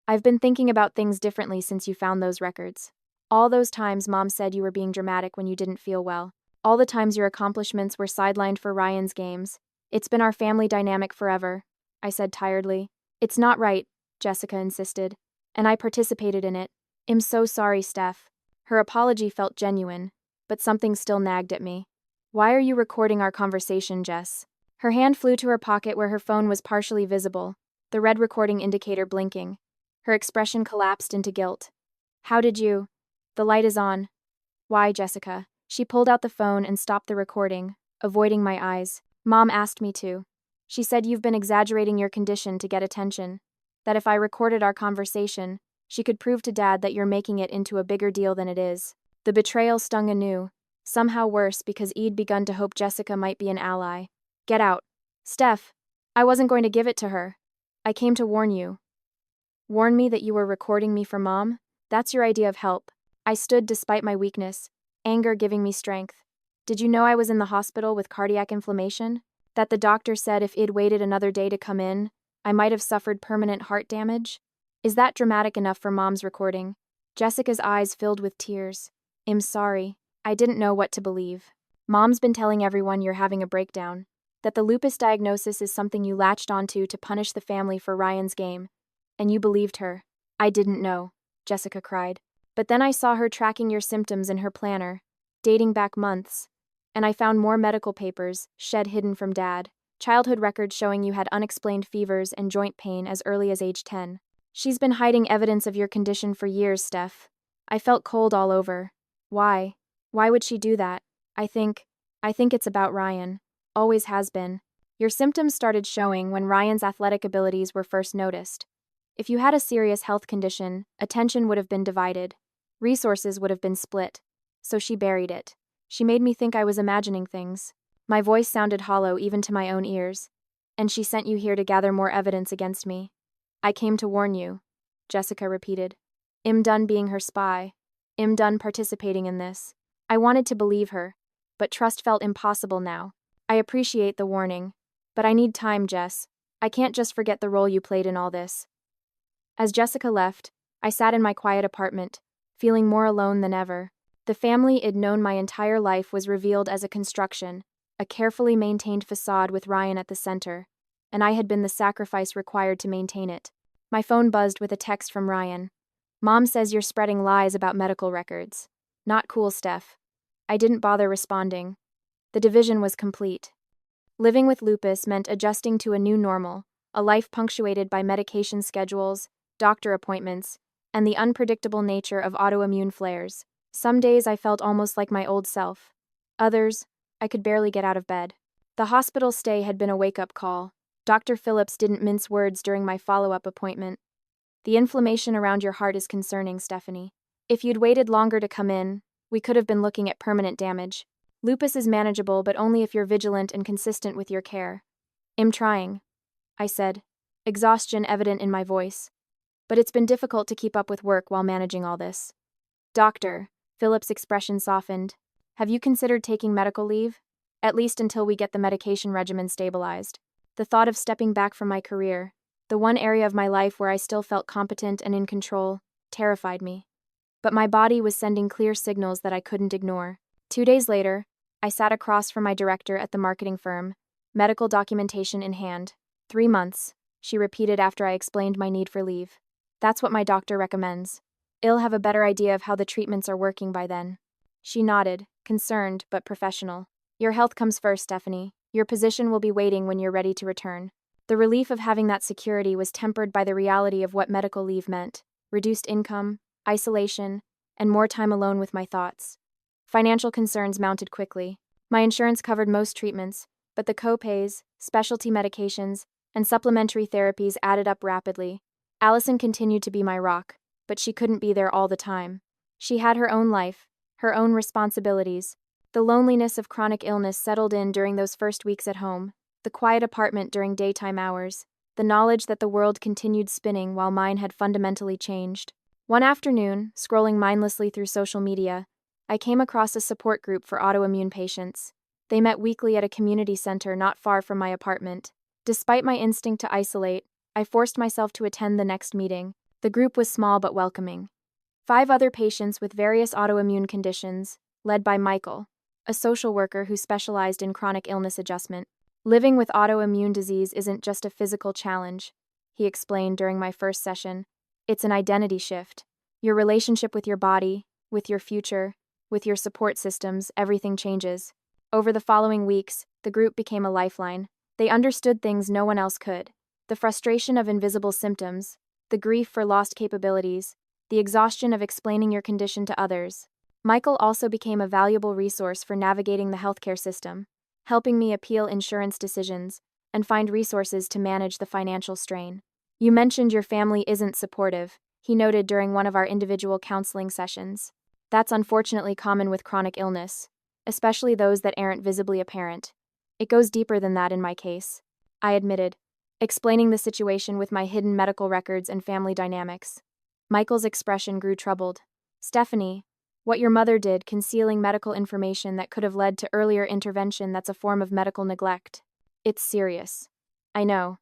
I've been thinking about things differently since you found those records. All those times Mom said you were being dramatic when you didn't feel well. All the times your accomplishments were sidelined for Ryan's games. It's been our family dynamic forever, I said tiredly. It's not right, Jessica insisted. And I participated in it. I'm so sorry, Steph. Her apology felt genuine, but something still nagged at me. Why are you recording our conversation, Jess? Her hand flew to her pocket where her phone was partially visible, the red recording indicator blinking. Her expression collapsed into guilt. How did you? The light is on. Why, Jessica? She pulled out the phone and stopped the recording, avoiding my eyes. Mom asked me to. She said you've been exaggerating your condition to get attention. That if I recorded our conversation, she could prove to Dad that you're making it into a bigger deal than it is. The betrayal stung anew, somehow worse because I'd begun to hope Jessica might be an ally. Get out. Steph, I wasn't going to give it to her. I came to warn you. Warn me that you were recording me for Mom? That's your idea of help. I stood despite my weakness, anger giving me strength. Did you know I was in the hospital with cardiac inflammation? That the doctor said if I'd waited another day to come in, I might have suffered permanent heart damage? Is that dramatic enough for Mom's recording? Jessica's eyes filled with tears. I'm sorry. I didn't know what to believe. Mom's been telling everyone you're having a breakdown. That the lupus diagnosis is something you latched onto to punish the family for Ryan's game. And you believed her. I didn't know, Jessica cried. But then I saw her tracking your symptoms in her planner, dating back months. And I found more medical papers, shed hidden from Dad. Childhood records showing you had unexplained fevers and joint pain as early as age 10. She's been hiding evidence of your condition for years, Steph. I felt cold all over. Why? Why would she do that? I think it's about Ryan. Always has been. Your symptoms started showing when Ryan's athletic abilities were first noticed. If you had a serious health condition, attention would have been divided. Resources would have been split. So she buried it. She made me think I was imagining things. My voice sounded hollow even to my own ears. And she sent you here to gather more evidence against me. I came to warn you, Jessica repeated. I'm done being her spy. I'm done participating in this. I wanted to believe her, but trust felt impossible now. I appreciate the warning, but I need time, Jess. I can't just forget the role you played in all this. As Jessica left, I sat in my quiet apartment, feeling more alone than ever. The family I'd known my entire life was revealed as a construction, a carefully maintained facade with Ryan at the center, and I had been the sacrifice required to maintain it. My phone buzzed with a text from Ryan. Mom says you're spreading lies about medical records. Not cool, Steph. I didn't bother responding. The division was complete. Living with lupus meant adjusting to a new normal, a life punctuated by medication schedules, doctor appointments, and the unpredictable nature of autoimmune flares. Some days I felt almost like my old self. Others, I could barely get out of bed. The hospital stay had been a wake-up call. Dr. Phillips didn't mince words during my follow-up appointment. The inflammation around your heart is concerning, Stephanie. If you'd waited longer to come in, we could have been looking at permanent damage. Lupus is manageable, but only if you're vigilant and consistent with your care. I'm trying, I said, exhaustion evident in my voice. But it's been difficult to keep up with work while managing all this. Doctor, Philip's expression softened. Have you considered taking medical leave? At least until we get the medication regimen stabilized. The thought of stepping back from my career, the one area of my life where I still felt competent and in control, terrified me. But my body was sending clear signals that I couldn't ignore. 2 days later, I sat across from my director at the marketing firm, medical documentation in hand. 3 months, she repeated after I explained my need for leave. That's what my doctor recommends. I'll have a better idea of how the treatments are working by then. She nodded, concerned but professional. Your health comes first, Stephanie. Your position will be waiting when you're ready to return. The relief of having that security was tempered by the reality of what medical leave meant: reduced income, isolation, and more time alone with my thoughts. Financial concerns mounted quickly. My insurance covered most treatments, but the co-pays, specialty medications, and supplementary therapies added up rapidly. Allison continued to be my rock, but she couldn't be there all the time. She had her own life, her own responsibilities. The loneliness of chronic illness settled in during those first weeks at home, the quiet apartment during daytime hours, the knowledge that the world continued spinning while mine had fundamentally changed. One afternoon, scrolling mindlessly through social media, I came across a support group for autoimmune patients. They met weekly at a community center not far from my apartment. Despite my instinct to isolate, I forced myself to attend the next meeting. The group was small but welcoming. 5 other patients with various autoimmune conditions, led by Michael, a social worker who specialized in chronic illness adjustment. Living with autoimmune disease isn't just a physical challenge, he explained during my first session. It's an identity shift. Your relationship with your body, with your future, with your support systems, everything changes. Over the following weeks, the group became a lifeline. They understood things no one else could. The frustration of invisible symptoms, the grief for lost capabilities, the exhaustion of explaining your condition to others. Michael also became a valuable resource for navigating the healthcare system, helping me appeal insurance decisions and find resources to manage the financial strain. You mentioned your family isn't supportive, he noted during one of our individual counseling sessions. That's unfortunately common with chronic illness, especially those that aren't visibly apparent. It goes deeper than that in my case, I admitted, explaining the situation with my hidden medical records and family dynamics. Michael's expression grew troubled. Stephanie, what your mother did, concealing medical information that could have led to earlier intervention, that's a form of medical neglect. It's serious. I know.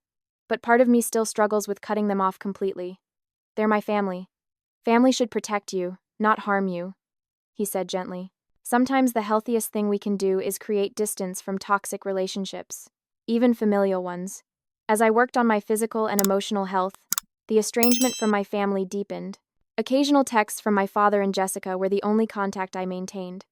But part of me still struggles with cutting them off completely. They're my family. Family should protect you, not harm you, he said gently. Sometimes the healthiest thing we can do is create distance from toxic relationships, even familial ones. As I worked on my physical and emotional health, the estrangement from my family deepened. Occasional texts from my father and Jessica were the only contact I maintained.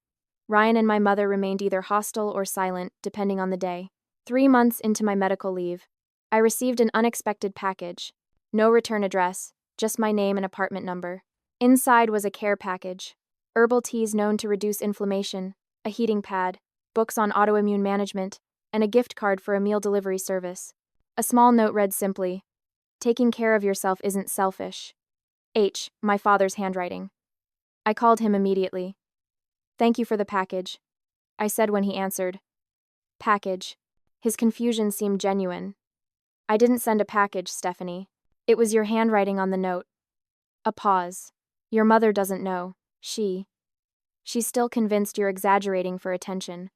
Ryan and my mother remained either hostile or silent, depending on the day. 3 months into my medical leave, I received an unexpected package. No return address, just my name and apartment number. Inside was a care package: herbal teas known to reduce inflammation, a heating pad, books on autoimmune management, and a gift card for a meal delivery service. A small note read simply, "Taking care of yourself isn't selfish." My father's handwriting. I called him immediately. "Thank you for the package," I said when he answered. "Package." His confusion seemed genuine. "I didn't send a package, Stephanie. It was your handwriting on the note." A pause. "Your mother doesn't know. She's still convinced you're exaggerating for attention.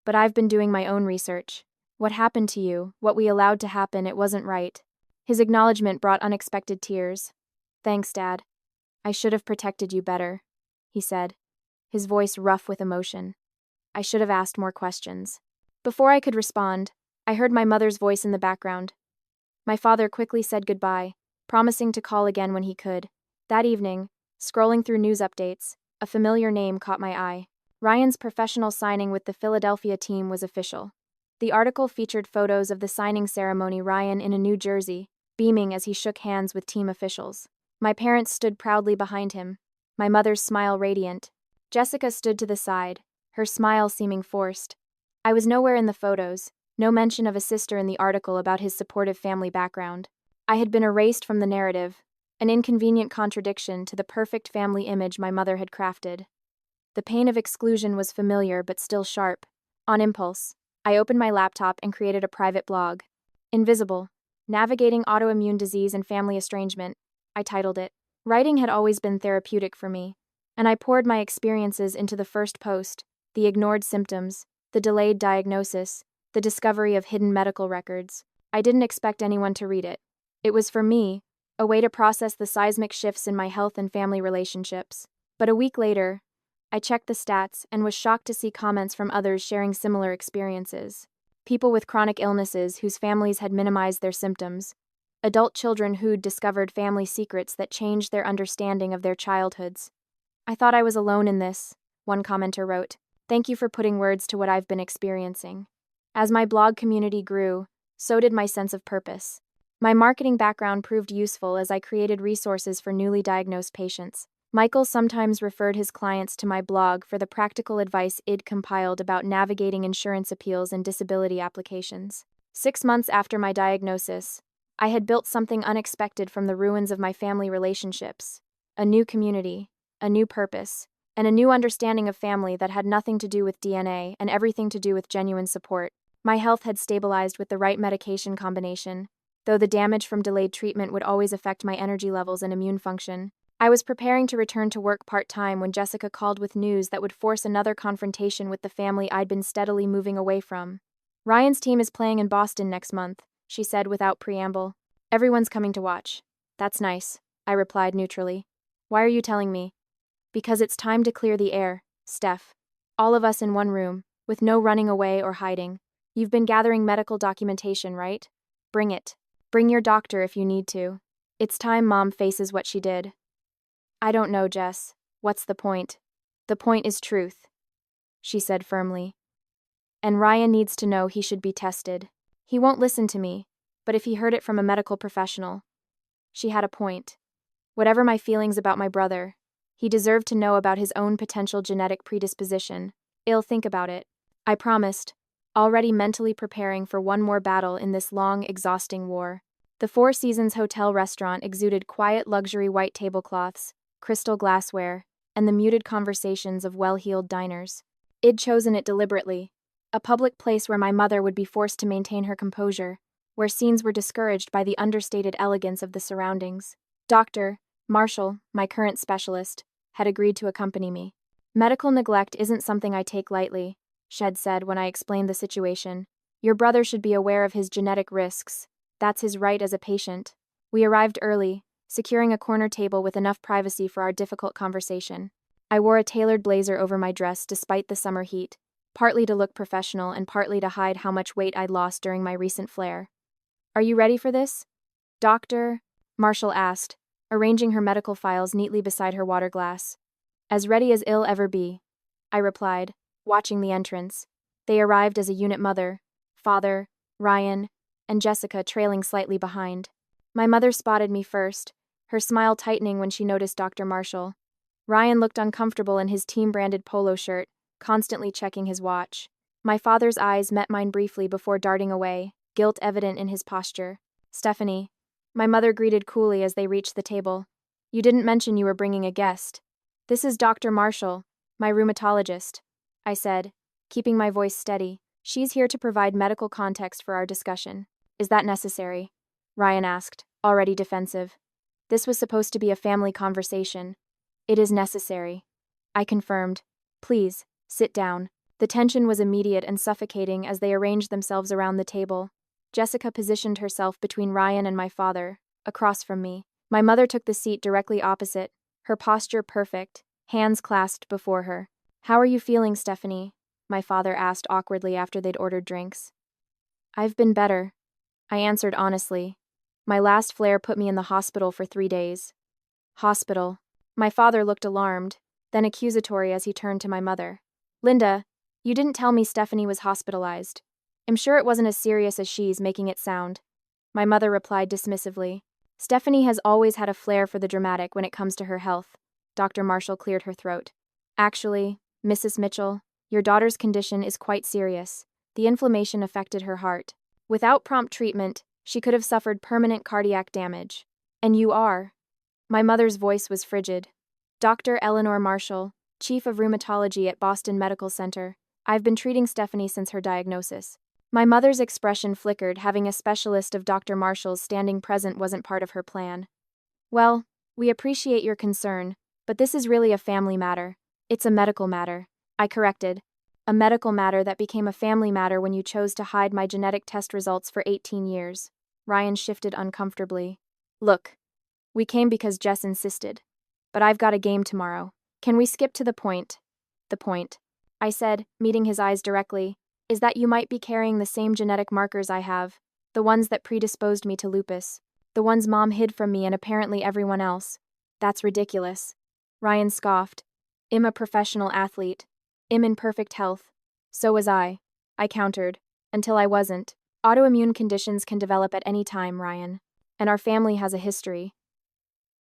But I've been doing my own research. What happened to you, what we allowed to happen, it wasn't right." His acknowledgement brought unexpected tears. "Thanks, Dad. I should have protected you better," he said, his voice rough with emotion. "I should have asked more questions." Before I could respond, I heard my mother's voice in the background. My father quickly said goodbye, promising to call again when he could. That evening, scrolling through news updates, a familiar name caught my eye. Ryan's professional signing with the Philadelphia team was official. The article featured photos of the signing ceremony, Ryan in a new jersey, beaming as he shook hands with team officials. My parents stood proudly behind him, my mother's smile radiant. Jessica stood to the side, her smile seeming forced. I was nowhere in the photos, no mention of a sister in the article about his supportive family background. I had been erased from the narrative, an inconvenient contradiction to the perfect family image my mother had crafted. The pain of exclusion was familiar but still sharp. On impulse, I opened my laptop and created a private blog. Invisible: Navigating Autoimmune Disease and Family Estrangement, I titled it. Writing had always been therapeutic for me, and I poured my experiences into the first post: the ignored symptoms, the delayed diagnosis, the discovery of hidden medical records. I didn't expect anyone to read it. It was for me, a way to process the seismic shifts in my health and family relationships. But a week later, I checked the stats and was shocked to see comments from others sharing similar experiences. People with chronic illnesses whose families had minimized their symptoms. Adult children who'd discovered family secrets that changed their understanding of their childhoods. "I thought I was alone in this," one commenter wrote. "Thank you for putting words to what I've been experiencing." As my blog community grew, so did my sense of purpose. My marketing background proved useful as I created resources for newly diagnosed patients. Michael sometimes referred his clients to my blog for the practical advice I'd compiled about navigating insurance appeals and disability applications. 6 months after my diagnosis, I had built something unexpected from the ruins of my family relationships: a new community, a new purpose, and a new understanding of family that had nothing to do with DNA and everything to do with genuine support. My health had stabilized with the right medication combination, though the damage from delayed treatment would always affect my energy levels and immune function. I was preparing to return to work part-time when Jessica called with news that would force another confrontation with the family I'd been steadily moving away from. "Ryan's team is playing in Boston next month," she said without preamble. "Everyone's coming to watch." "That's nice," I replied neutrally. "Why are you telling me?" "Because it's time to clear the air, Steph. All of us in one room, with no running away or hiding. You've been gathering medical documentation, right? Bring it. Bring your doctor if you need to. It's time Mom faces what she did." "I don't know, Jess. What's the point?" "The point is truth," she said firmly. "And Ryan needs to know he should be tested. He won't listen to me, but if he heard it from a medical professional." She had a point. Whatever my feelings about my brother, he deserved to know about his own potential genetic predisposition. "I'll think about it," I promised, already mentally preparing for one more battle in this long, exhausting war. The Four Seasons Hotel restaurant exuded quiet luxury white tablecloths, crystal glassware, and the muted conversations of well-heeled diners. I'd chosen it deliberately, a public place where my mother would be forced to maintain her composure, where scenes were discouraged by the understated elegance of the surroundings. Dr. Marshall, my current specialist, had agreed to accompany me. "Medical neglect isn't something I take lightly," Shed said when I explained the situation. "Your brother should be aware of his genetic risks. That's his right as a patient." We arrived early, securing a corner table with enough privacy for our difficult conversation. I wore a tailored blazer over my dress despite the summer heat, partly to look professional and partly to hide how much weight I'd lost during my recent flare. "Are you ready for this, Doctor?" Marshall asked, arranging her medical files neatly beside her water glass. "As ready as I'll ever be," I replied, watching the entrance. They arrived as a unit mother, father, Ryan, and Jessica trailing slightly behind. My mother spotted me first, her smile tightening when she noticed Dr. Marshall. Ryan looked uncomfortable in his team-branded polo shirt, constantly checking his watch. My father's eyes met mine briefly before darting away, guilt evident in his posture. Stephanie. My mother greeted coolly as they reached the table. You didn't mention you were bringing a guest. This is Dr. Marshall, my rheumatologist, I said, keeping my voice steady. She's here to provide medical context for our discussion. Is that necessary? Ryan asked, already defensive. This was supposed to be a family conversation. It is necessary. I confirmed. Please, sit down. The tension was immediate and suffocating as they arranged themselves around the table. Jessica positioned herself between Ryan and my father, across from me. My mother took the seat directly opposite, her posture perfect, hands clasped before her. How are you feeling, Stephanie? My father asked awkwardly after they'd ordered drinks. I've been better, I answered honestly. My last flare put me in the hospital for 3 days. Hospital. My father looked alarmed, then accusatory as he turned to my mother. Linda, you didn't tell me Stephanie was hospitalized. I'm sure it wasn't as serious as she's making it sound. My mother replied dismissively. Stephanie has always had a flair for the dramatic when it comes to her health. Dr. Marshall cleared her throat. Actually, Mrs. Mitchell, your daughter's condition is quite serious. The inflammation affected her heart. Without prompt treatment, she could have suffered permanent cardiac damage. And you are. My mother's voice was frigid. Dr. Eleanor Marshall, Chief of Rheumatology at Boston Medical Center. I've been treating Stephanie since her diagnosis. My mother's expression flickered, having a specialist of Dr. Marshall's standing present wasn't part of her plan. Well, we appreciate your concern, but this is really a family matter. It's a medical matter, I corrected. A medical matter that became a family matter when you chose to hide my genetic test results for 18 years. Ryan shifted uncomfortably. Look, we came because Jess insisted. But I've got a game tomorrow. Can we skip to the point? The point, I said, meeting his eyes directly, is that you might be carrying the same genetic markers I have, the ones that predisposed me to lupus, the ones Mom hid from me and apparently everyone else. That's ridiculous. Ryan scoffed. I'm a professional athlete. I'm in perfect health. So was I countered, until I wasn't. Autoimmune conditions can develop at any time, Ryan. And our family has a history.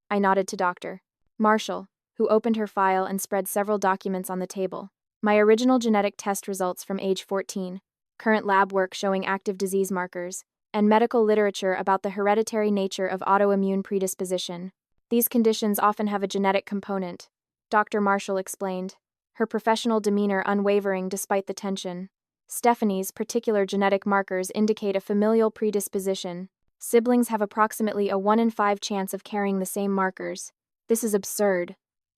I nodded to Dr. Marshall, who opened her file and spread several documents on the table. My original genetic test results from age 14, current lab work showing active disease markers, and medical literature about the hereditary nature of autoimmune predisposition. These conditions often have a genetic component, Dr. Marshall explained, her professional demeanor unwavering despite the tension. Stephanie's particular genetic markers indicate a familial predisposition. Siblings have approximately a 1 in 5 chance of carrying the same markers. This is absurd,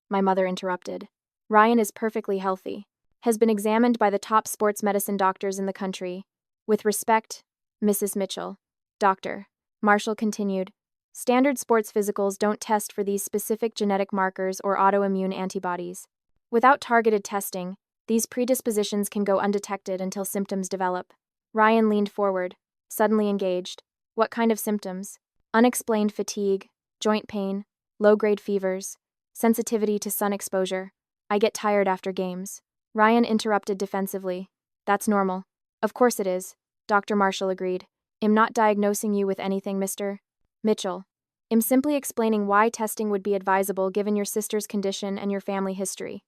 my mother interrupted. Ryan is perfectly healthy. Has been examined by the top sports medicine doctors in the country. With respect, Mrs. Mitchell. Dr. Marshall continued. Standard sports physicals don't test for these specific genetic markers or autoimmune antibodies. Without targeted testing, these predispositions can go undetected until symptoms develop. Ryan leaned forward, suddenly engaged. What kind of symptoms? Unexplained fatigue, joint pain, low-grade fevers, sensitivity to sun exposure. I get tired after games. Ryan interrupted defensively. That's normal. Of course it is, Dr. Marshall agreed. I'm not diagnosing you with anything, Mr. Mitchell. I'm simply explaining why testing would be advisable given your sister's condition and your family history.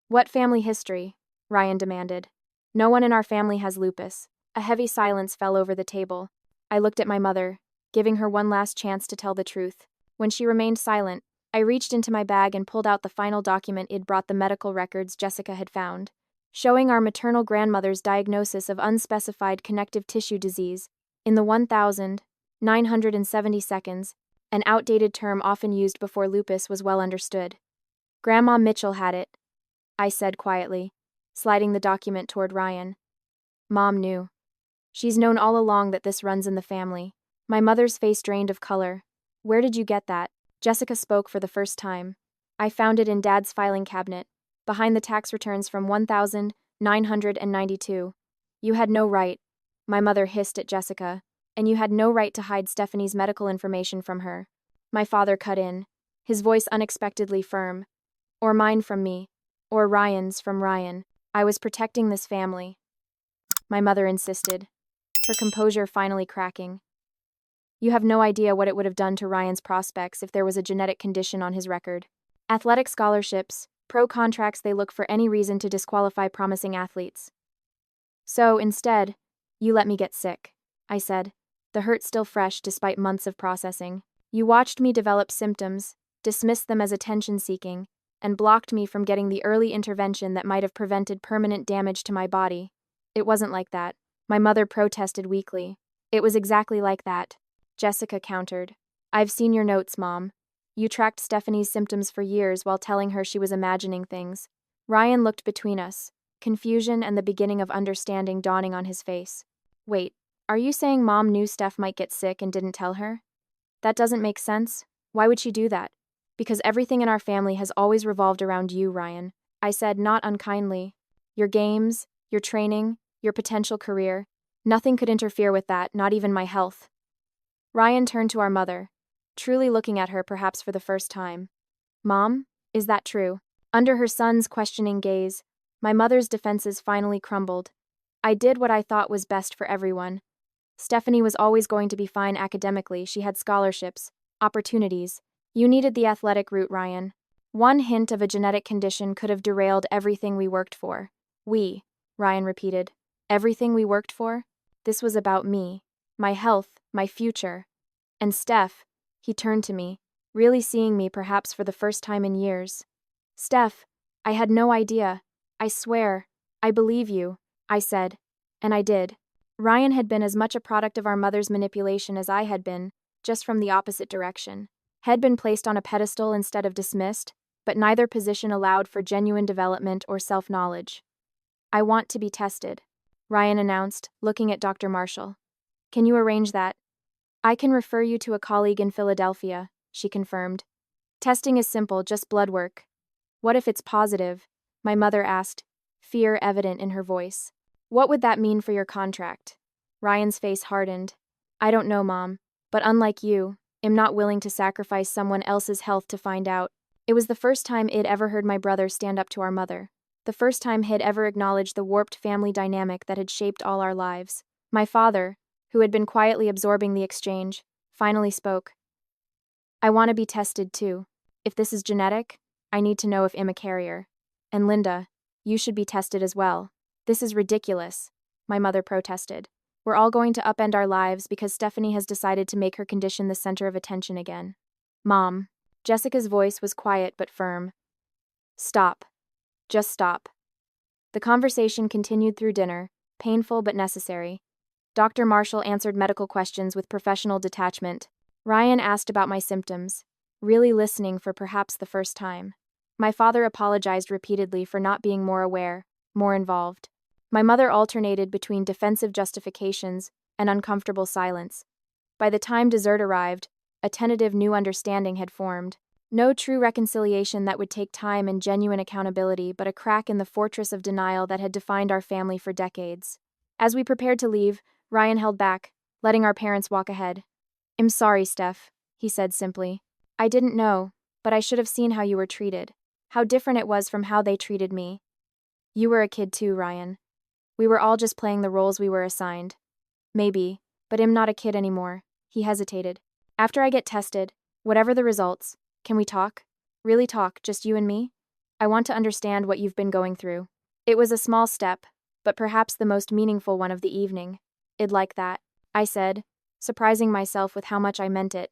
What family history? Ryan demanded. No one in our family has lupus. A heavy silence fell over the table. I looked at my mother, giving her one last chance to tell the truth. When she remained silent, I reached into my bag and pulled out the final document it'd brought, the medical records Jessica had found, showing our maternal grandmother's diagnosis of unspecified connective tissue disease in the 1,970 seconds, an outdated term often used before lupus was well understood. Grandma Mitchell had it, I said quietly, sliding the document toward Ryan. Mom knew. She's known all along that this runs in the family. My mother's face drained of color. Where did you get that? Jessica spoke for the first time. I found it in Dad's filing cabinet, behind the tax returns from 1,992. You had no right, my mother hissed at Jessica, and you had no right to hide Stephanie's medical information from her. My father cut in, his voice unexpectedly firm. Or mine from me, or Ryan's from Ryan. I was protecting this family, my mother insisted, her composure finally cracking. You have no idea what it would have done to Ryan's prospects if there was a genetic condition on his record. Athletic scholarships, pro contracts, they look for any reason to disqualify promising athletes. So, instead, you let me get sick, I said, the hurt still fresh despite months of processing. You watched me develop symptoms, dismissed them as attention-seeking, and blocked me from getting the early intervention that might have prevented permanent damage to my body. It wasn't like that, my mother protested weakly. It was exactly like that, Jessica countered. I've seen your notes, Mom. You tracked Stephanie's symptoms for years while telling her she was imagining things. Ryan looked between us, confusion and the beginning of understanding dawning on his face. Wait, are you saying Mom knew Steph might get sick and didn't tell her? That doesn't make sense. Why would she do that? Because everything in our family has always revolved around you, Ryan, I said, not unkindly. Your games, your training, your potential career. Nothing could interfere with that, not even my health. Ryan turned to our mother, truly looking at her perhaps for the first time. Mom, is that true? Under her son's questioning gaze, my mother's defenses finally crumbled. I did what I thought was best for everyone. Stephanie was always going to be fine academically. She had scholarships, opportunities. You needed the athletic route, Ryan. One hint of a genetic condition could have derailed everything we worked for. We, Ryan repeated. Everything we worked for? This was about me, my health, my future. And Steph, he turned to me, really seeing me perhaps for the first time in years. Steph, I had no idea. I swear, I believe you, I said. And I did. Ryan had been as much a product of our mother's manipulation as I had been, just from the opposite direction. Had been placed on a pedestal instead of dismissed, but neither position allowed for genuine development or self-knowledge. I want to be tested, Ryan announced, looking at Dr. Marshall. Can you arrange that? I can refer you to a colleague in Philadelphia, she confirmed. Testing is simple, just blood work. What if it's positive? My mother asked, fear evident in her voice. What would that mean for your contract? Ryan's face hardened. I don't know, Mom, but unlike you, I'm not willing to sacrifice someone else's health to find out. It was the first time I'd ever heard my brother stand up to our mother. The first time he'd ever acknowledged the warped family dynamic that had shaped all our lives. My father, who had been quietly absorbing the exchange, finally spoke. I want to be tested too. If this is genetic, I need to know if I'm a carrier. And Linda, you should be tested as well. This is ridiculous, my mother protested. We're all going to upend our lives because Stephanie has decided to make her condition the center of attention again. Mom, Jessica's voice was quiet but firm. Stop. Just stop. The conversation continued through dinner, painful but necessary. Dr. Marshall answered medical questions with professional detachment. Ryan asked about my symptoms, really listening for perhaps the first time. My father apologized repeatedly for not being more aware, more involved. My mother alternated between defensive justifications and uncomfortable silence. By the time dessert arrived, a tentative new understanding had formed. No true reconciliation that would take time and genuine accountability, but a crack in the fortress of denial that had defined our family for decades. As we prepared to leave, Ryan held back, letting our parents walk ahead. I'm sorry, Steph, he said simply. I didn't know, but I should have seen how you were treated. How different it was from how they treated me. You were a kid too, Ryan. We were all just playing the roles we were assigned. Maybe, but I'm not a kid anymore, he hesitated. After I get tested, whatever the results, can we talk? Really talk, just you and me? I want to understand what you've been going through. It was a small step, but perhaps the most meaningful one of the evening. I'd like that, I said, surprising myself with how much I meant it.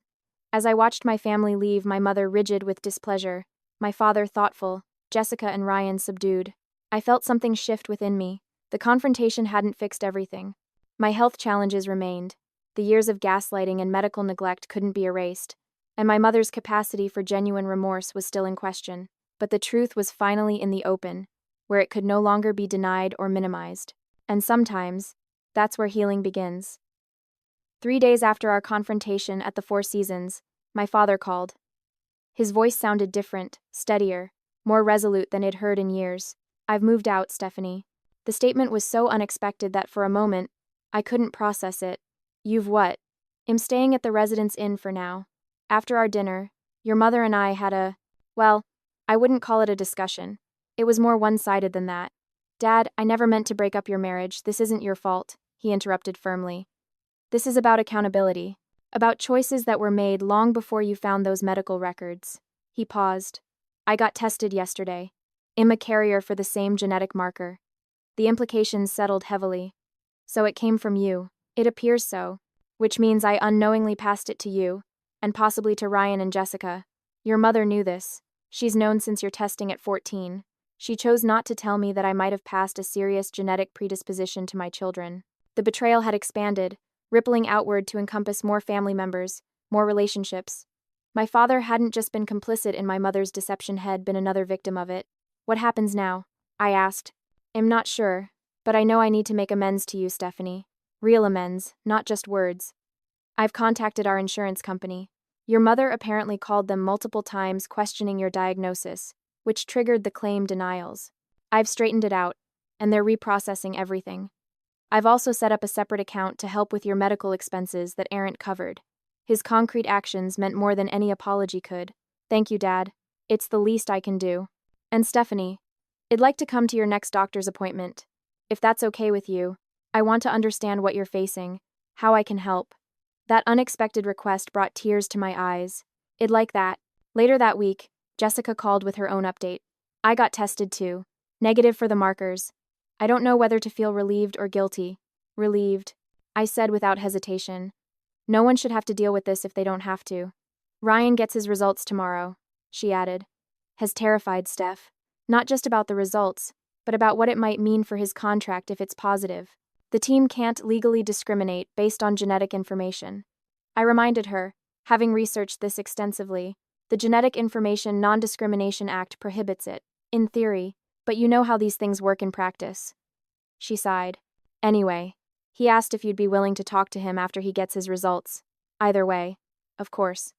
As I watched my family leave, my mother rigid with displeasure, my father thoughtful, Jessica and Ryan subdued. I felt something shift within me. The confrontation hadn't fixed everything. My health challenges remained. The years of gaslighting and medical neglect couldn't be erased, and my mother's capacity for genuine remorse was still in question. But the truth was finally in the open, where it could no longer be denied or minimized. And sometimes, that's where healing begins. 3 days after our confrontation at the Four Seasons, my father called. His voice sounded different, steadier, more resolute than I'd heard in years. I've moved out, Stephanie. The statement was so unexpected that for a moment, I couldn't process it. You've what? I'm staying at the Residence Inn for now. After our dinner, your mother and I had well, I wouldn't call it a discussion. It was more one-sided than that. Dad, I never meant to break up your marriage. This isn't your fault, he interrupted firmly. This is about accountability, about choices that were made long before you found those medical records. He paused. I got tested yesterday. I'm a carrier for the same genetic marker. The implications settled heavily. So it came from you. It appears so, which means I unknowingly passed it to you, and possibly to Ryan and Jessica. Your mother knew this. She's known since your testing at 14. She chose not to tell me that I might have passed a serious genetic predisposition to my children. The betrayal had expanded, rippling outward to encompass more family members, more relationships. My father hadn't just been complicit in my mother's deception, had been another victim of it. What happens now? I asked. I'm not sure, but I know I need to make amends to you, Stephanie. Real amends, not just words. I've contacted our insurance company. Your mother apparently called them multiple times questioning your diagnosis, which triggered the claim denials. I've straightened it out, and they're reprocessing everything. I've also set up a separate account to help with your medical expenses that aren't covered. His concrete actions meant more than any apology could. Thank you, Dad. It's the least I can do. And Stephanie, I'd like to come to your next doctor's appointment. If that's okay with you, I want to understand what you're facing, how I can help. That unexpected request brought tears to my eyes. I'd like that. Later that week, Jessica called with her own update. I got tested too. Negative for the markers. I don't know whether to feel relieved or guilty. Relieved, I said without hesitation. No one should have to deal with this if they don't have to. Ryan gets his results tomorrow, she added. Has terrified Steph. Not just about the results, but about what it might mean for his contract if it's positive. The team can't legally discriminate based on genetic information. I reminded her, having researched this extensively, the Genetic Information Non-Discrimination Act prohibits it, in theory, but you know how these things work in practice. She sighed. Anyway, he asked if you'd be willing to talk to him after he gets his results. Either way, of course.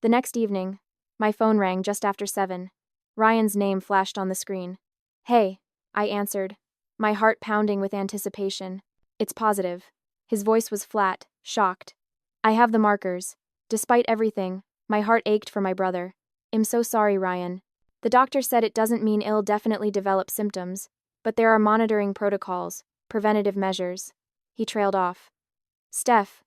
The next evening, my phone rang just after 7. Ryan's name flashed on the screen. Hey, I answered, my heart pounding with anticipation. It's positive. His voice was flat, shocked. I have the markers. Despite everything, my heart ached for my brother. I'm so sorry, Ryan. The doctor said it doesn't mean he'll definitely develop symptoms, but there are monitoring protocols, preventative measures. He trailed off. Steph,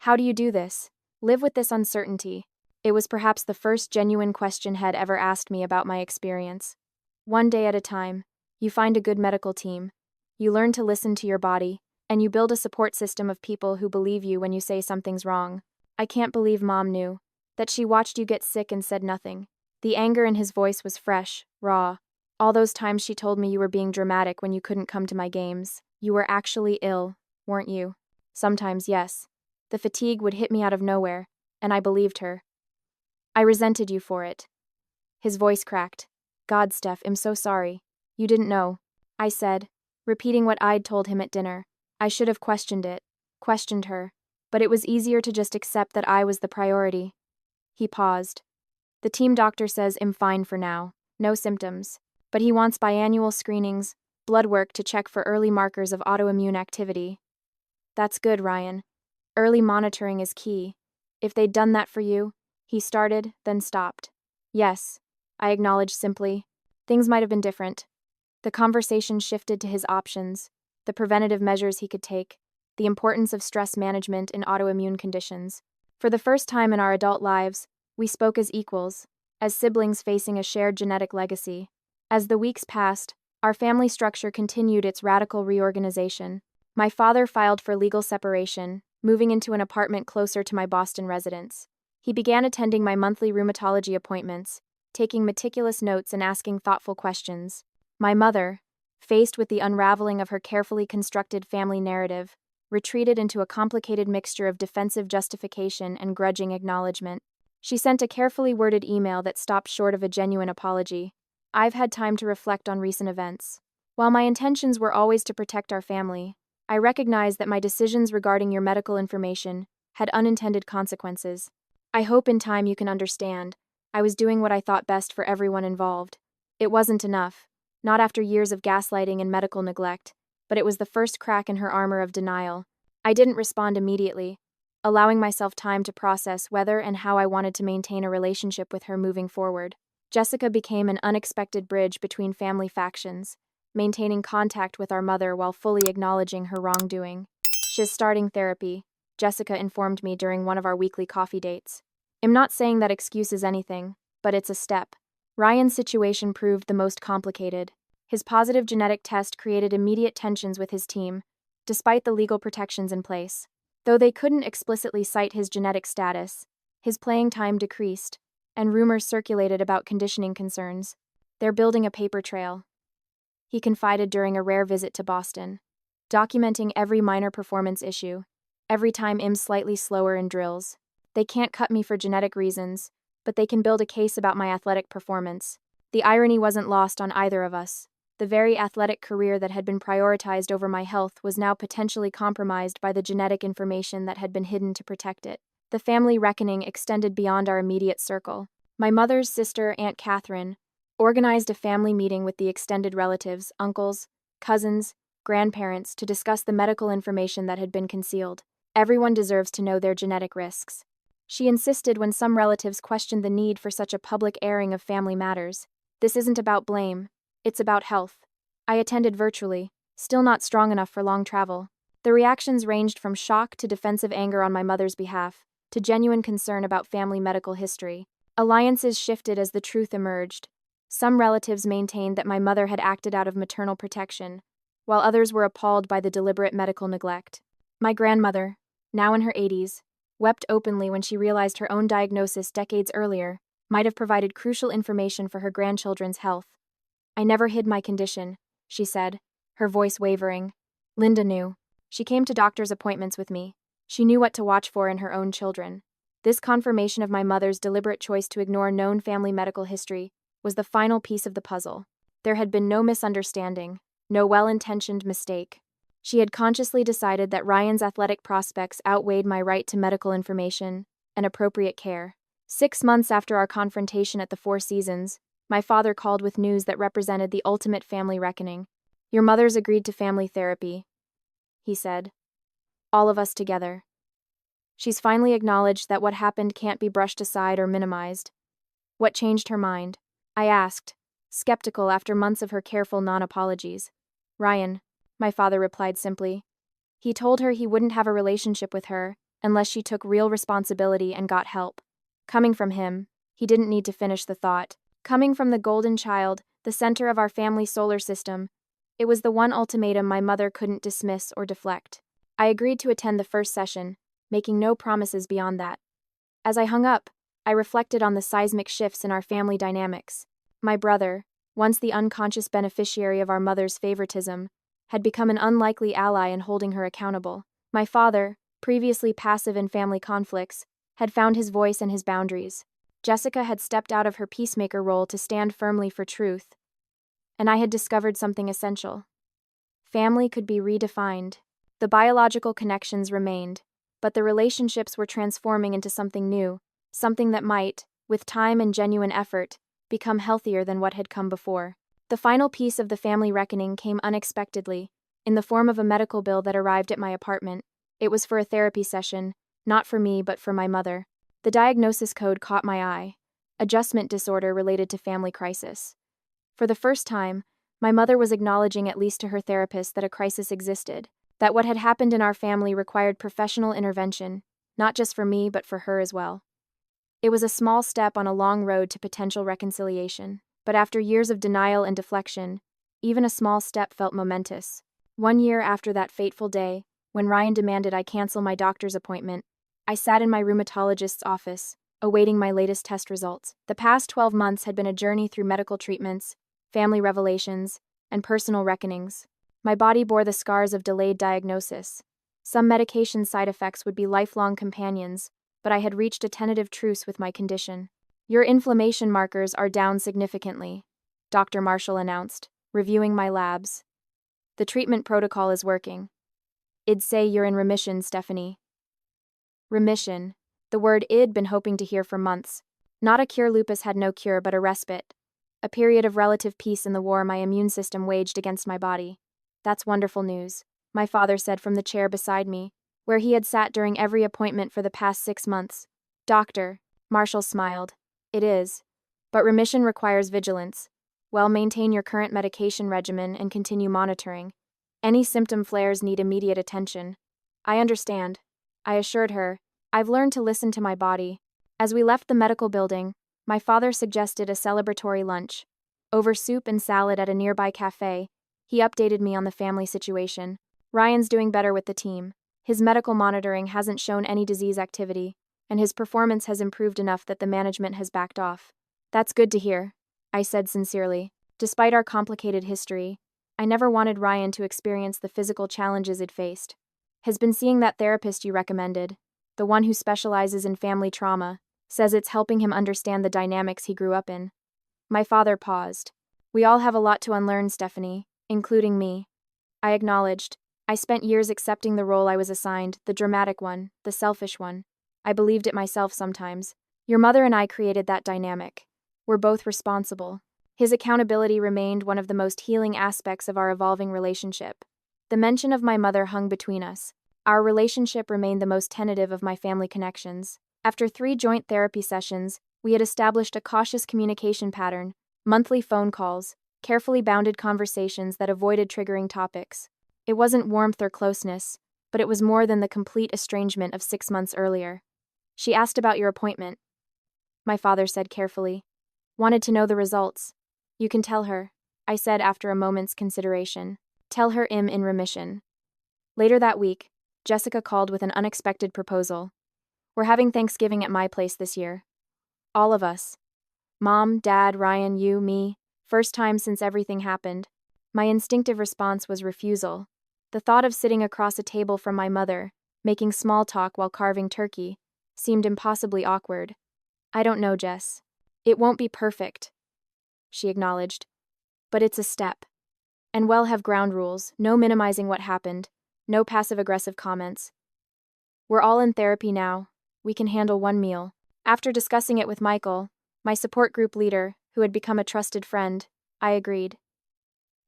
how do you do this? Live with this uncertainty. It was perhaps the first genuine question had ever asked me about my experience. One day at a time, you find a good medical team. You learn to listen to your body, and you build a support system of people who believe you when you say something's wrong. I can't believe Mom knew, that she watched you get sick and said nothing. The anger in his voice was fresh, raw. All those times she told me you were being dramatic when you couldn't come to my games. You were actually ill, weren't you? Sometimes, yes. The fatigue would hit me out of nowhere, and I believed her. I resented you for it. His voice cracked. God, Steph, I'm so sorry. You didn't know. I said, repeating what I'd told him at dinner. I should have questioned her. But it was easier to just accept that I was the priority. He paused. The team doctor says I'm fine for now, no symptoms, but he wants biannual screenings, blood work to check for early markers of autoimmune activity. That's good, Ryan. Early monitoring is key. If they'd done that for you, he started, then stopped. Yes, I acknowledged simply. Things might have been different. The conversation shifted to his options, the preventative measures he could take, the importance of stress management in autoimmune conditions. For the first time in our adult lives, we spoke as equals, as siblings facing a shared genetic legacy. As the weeks passed, our family structure continued its radical reorganization. My father filed for legal separation, moving into an apartment closer to my Boston residence. He began attending my monthly rheumatology appointments, taking meticulous notes and asking thoughtful questions. My mother, faced with the unraveling of her carefully constructed family narrative, retreated into a complicated mixture of defensive justification and grudging acknowledgement. She sent a carefully worded email that stopped short of a genuine apology. I've had time to reflect on recent events. While my intentions were always to protect our family, I recognize that my decisions regarding your medical information had unintended consequences. I hope in time you can understand. I was doing what I thought best for everyone involved. It wasn't enough, not after years of gaslighting and medical neglect, but it was the first crack in her armor of denial. I didn't respond immediately, allowing myself time to process whether and how I wanted to maintain a relationship with her moving forward. Jessica became an unexpected bridge between family factions, maintaining contact with our mother while fully acknowledging her wrongdoing. She's starting therapy, Jessica informed me during one of our weekly coffee dates. I'm not saying that excuse is anything, but it's a step. Ryan's situation proved the most complicated. His positive genetic test created immediate tensions with his team, despite the legal protections in place. Though they couldn't explicitly cite his genetic status, his playing time decreased, and rumors circulated about conditioning concerns. They're building a paper trail, he confided during a rare visit to Boston, documenting every minor performance issue, every time I'm slightly slower in drills. They can't cut me for genetic reasons, but they can build a case about my athletic performance. The irony wasn't lost on either of us. The very athletic career that had been prioritized over my health was now potentially compromised by the genetic information that had been hidden to protect it. The family reckoning extended beyond our immediate circle. My mother's sister, Aunt Catherine, organized a family meeting with the extended relatives, uncles, cousins, grandparents to discuss the medical information that had been concealed. Everyone deserves to know their genetic risks, she insisted when some relatives questioned the need for such a public airing of family matters. This isn't about blame, it's about health. I attended virtually, still not strong enough for long travel. The reactions ranged from shock to defensive anger on my mother's behalf, to genuine concern about family medical history. Alliances shifted as the truth emerged. Some relatives maintained that my mother had acted out of maternal protection, while others were appalled by the deliberate medical neglect. My grandmother, now in her 80s, wept openly when she realized her own diagnosis decades earlier might have provided crucial information for her grandchildren's health. I never hid my condition, she said, her voice wavering. Linda knew. She came to doctor's appointments with me. She knew what to watch for in her own children. This confirmation of my mother's deliberate choice to ignore known family medical history was the final piece of the puzzle. There had been no misunderstanding, no well-intentioned mistake. She had consciously decided that Ryan's athletic prospects outweighed my right to medical information and appropriate care. 6 months after our confrontation at the Four Seasons, my father called with news that represented the ultimate family reckoning. Your mother's agreed to family therapy, he said. All of us together. She's finally acknowledged that what happened can't be brushed aside or minimized. What changed her mind? I asked, skeptical after months of her careful non-apologies. Ryan, my father replied simply. He told her he wouldn't have a relationship with her unless she took real responsibility and got help. Coming from him, he didn't need to finish the thought. Coming from the golden child, the center of our family solar system, it was the one ultimatum my mother couldn't dismiss or deflect. I agreed to attend the first session, making no promises beyond that. As I hung up, I reflected on the seismic shifts in our family dynamics. My brother, once the unconscious beneficiary of our mother's favoritism, had become an unlikely ally in holding her accountable. My father, previously passive in family conflicts, had found his voice and his boundaries. Jessica had stepped out of her peacemaker role to stand firmly for truth. And I had discovered something essential. Family could be redefined. The biological connections remained, but the relationships were transforming into something new, something that might, with time and genuine effort, become healthier than what had come before. The final piece of the family reckoning came unexpectedly, in the form of a medical bill that arrived at my apartment. It was for a therapy session, not for me but for my mother. The diagnosis code caught my eye: adjustment disorder related to family crisis. For the first time, my mother was acknowledging, at least to her therapist, that a crisis existed, that what had happened in our family required professional intervention, not just for me but for her as well. It was a small step on a long road to potential reconciliation, but after years of denial and deflection, even a small step felt momentous. 1 year after that fateful day, when Ryan demanded I cancel my doctor's appointment, I sat in my rheumatologist's office, awaiting my latest test results. The past 12 months had been a journey through medical treatments, family revelations, and personal reckonings. My body bore the scars of delayed diagnosis. Some medication side effects would be lifelong companions, but I had reached a tentative truce with my condition. Your inflammation markers are down significantly, Dr. Marshall announced, reviewing my labs. The treatment protocol is working. I'd say you're in remission, Stephanie. Remission. The word I'd been hoping to hear for months. Not a cure. Lupus had no cure but a respite. A period of relative peace in the war my immune system waged against my body. That's wonderful news, my father said from the chair beside me, where he had sat during every appointment for the past 6 months. Doctor, Marshall smiled. It is. But remission requires vigilance. Well, maintain your current medication regimen and continue monitoring. Any symptom flares need immediate attention. I understand, I assured her. I've learned to listen to my body. As we left the medical building, my father suggested a celebratory lunch. Over soup and salad at a nearby cafe, he updated me on the family situation. Ryan's doing better with the team. His medical monitoring hasn't shown any disease activity, and his performance has improved enough that the management has backed off. That's good to hear, I said sincerely. Despite our complicated history, I never wanted Ryan to experience the physical challenges it faced. Has been seeing that therapist you recommended, the one who specializes in family trauma, says it's helping him understand the dynamics he grew up in. My father paused. We all have a lot to unlearn, Stephanie, including me. I acknowledged. I spent years accepting the role I was assigned, the dramatic one, the selfish one. I believed it myself sometimes. Your mother and I created that dynamic. We're both responsible. His accountability remained one of the most healing aspects of our evolving relationship. The mention of my mother hung between us. Our relationship remained the most tentative of my family connections. After 3 joint therapy sessions, we had established a cautious communication pattern, monthly phone calls, carefully bounded conversations that avoided triggering topics. It wasn't warmth or closeness, but it was more than the complete estrangement of 6 months earlier. She asked about your appointment. My father said carefully. Wanted to know the results. You can tell her, I said after a moment's consideration. Tell her I'm in remission. Later that week, Jessica called with an unexpected proposal. We're having Thanksgiving at my place this year. All of us. Mom, Dad, Ryan, you, me. First time since everything happened. My instinctive response was refusal. The thought of sitting across a table from my mother, making small talk while carving turkey, seemed impossibly awkward. I don't know, Jess. It won't be perfect, she acknowledged. But it's a step. And we'll have ground rules, no minimizing what happened, no passive-aggressive comments. We're all in therapy now. We can handle one meal. After discussing it with Michael, my support group leader, who had become a trusted friend, I agreed.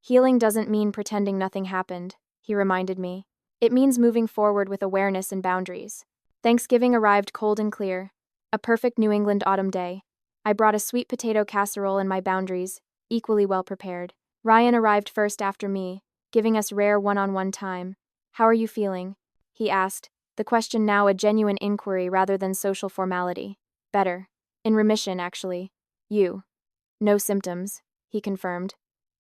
Healing doesn't mean pretending nothing happened, he reminded me. It means moving forward with awareness and boundaries. Thanksgiving arrived cold and clear, a perfect New England autumn day. I brought a sweet potato casserole and my boundaries, equally well prepared. Ryan arrived first after me, giving us rare one-on-one time. How are you feeling? He asked, the question now a genuine inquiry rather than social formality. Better. In remission, actually. You. No symptoms, he confirmed.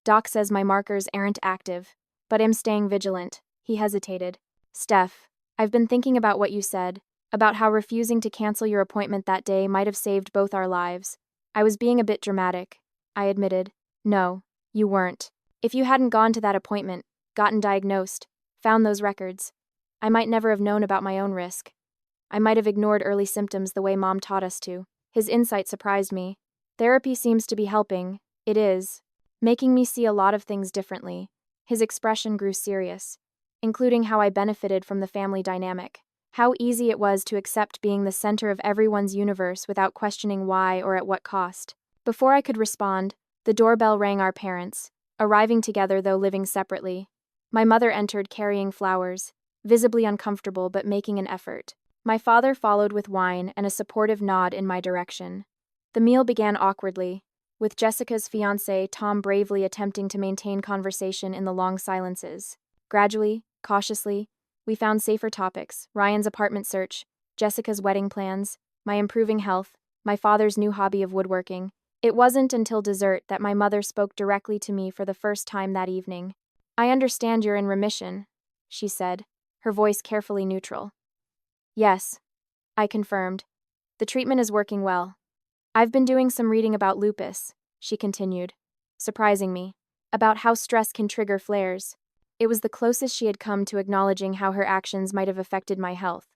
Doc says my markers aren't active, but I'm staying vigilant. He hesitated. Steph, I've been thinking about what you said, about how refusing to cancel your appointment that day might have saved both our lives. I was being a bit dramatic, I admitted. No, you weren't. If you hadn't gone to that appointment, gotten diagnosed, found those records, I might never have known about my own risk. I might have ignored early symptoms the way Mom taught us to. His insight surprised me. Therapy seems to be helping. It is. Making me see a lot of things differently. His expression grew serious, including how I benefited from the family dynamic. How easy it was to accept being the center of everyone's universe without questioning why or at what cost. Before I could respond, the doorbell rang. Our parents, arriving together though living separately. My mother entered carrying flowers, visibly uncomfortable but making an effort. My father followed with wine and a supportive nod in my direction. The meal began awkwardly, with Jessica's fiancé, Tom, bravely attempting to maintain conversation in the long silences. Gradually, cautiously, we found safer topics: Ryan's apartment search, Jessica's wedding plans, my improving health, my father's new hobby of woodworking. It wasn't until dessert that my mother spoke directly to me for the first time that evening. I understand you're in remission, she said, her voice carefully neutral. Yes, I confirmed. The treatment is working well. I've been doing some reading about lupus, she continued, surprising me, about how stress can trigger flares. It was the closest she had come to acknowledging how her actions might have affected my health.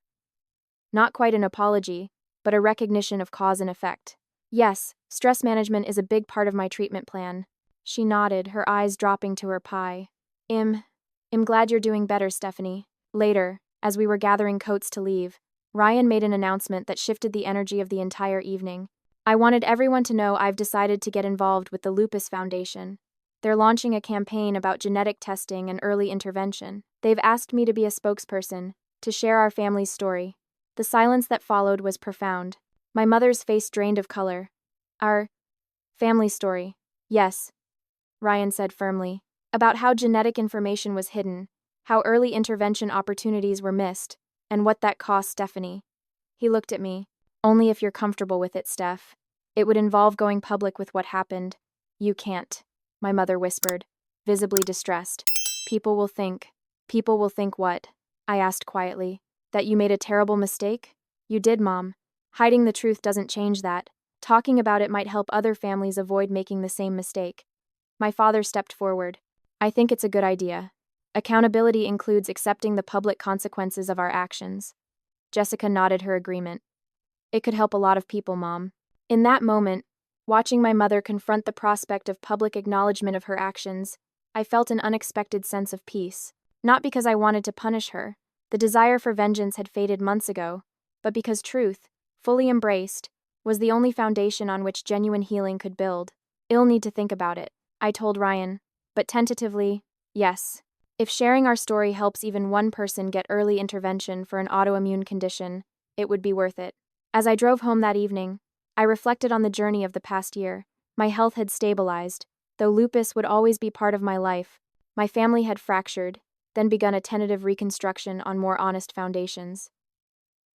Not quite an apology, but a recognition of cause and effect. Yes, stress management is a big part of my treatment plan. She nodded, her eyes dropping to her pie. I'm glad you're doing better, Stephanie. Later, as we were gathering coats to leave, Ryan made an announcement that shifted the energy of the entire evening. I wanted everyone to know I've decided to get involved with the Lupus Foundation. They're launching a campaign about genetic testing and early intervention. They've asked me to be a spokesperson, to share our family's story. The silence that followed was profound. My mother's face drained of color. Our family story. Yes, Ryan said firmly. About how genetic information was hidden, how early intervention opportunities were missed, and what that cost Stephanie. He looked at me. Only if you're comfortable with it, Steph. It would involve going public with what happened. You can't, my mother whispered, visibly distressed. People will think. People will think what? I asked quietly. That you made a terrible mistake? You did, Mom. Hiding the truth doesn't change that. Talking about it might help other families avoid making the same mistake. My father stepped forward. I think it's a good idea. Accountability includes accepting the public consequences of our actions. Jessica nodded her agreement. It could help a lot of people, Mom. In that moment, watching my mother confront the prospect of public acknowledgement of her actions, I felt an unexpected sense of peace. Not because I wanted to punish her. The desire for vengeance had faded months ago, but because truth, fully embraced, was the only foundation on which genuine healing could build. I'll need to think about it, I told Ryan, but tentatively, yes. If sharing our story helps even one person get early intervention for an autoimmune condition, it would be worth it. As I drove home that evening, I reflected on the journey of the past year. My health had stabilized, though lupus would always be part of my life. My family had fractured, then begun a tentative reconstruction on more honest foundations.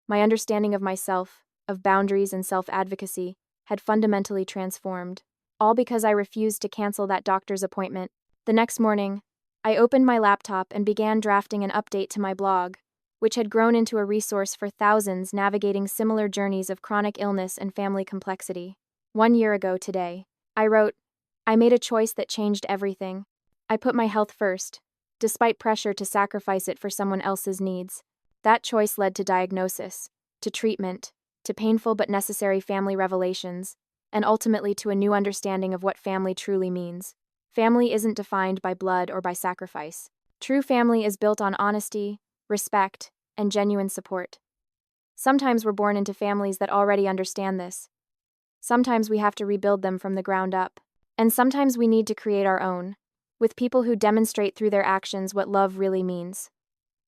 My understanding of myself, of boundaries and self-advocacy, had fundamentally transformed, all because I refused to cancel that doctor's appointment. The next morning, I opened my laptop and began drafting an update to my blog, which had grown into a resource for thousands navigating similar journeys of chronic illness and family complexity. 1 year ago today, I wrote, I made a choice that changed everything. I put my health first, despite pressure to sacrifice it for someone else's needs. That choice led to diagnosis, to treatment, to painful but necessary family revelations, and ultimately to a new understanding of what family truly means. Family isn't defined by blood or by sacrifice. True family is built on honesty, respect, and genuine support. Sometimes we're born into families that already understand this. Sometimes we have to rebuild them from the ground up. And sometimes we need to create our own, with people who demonstrate through their actions what love really means.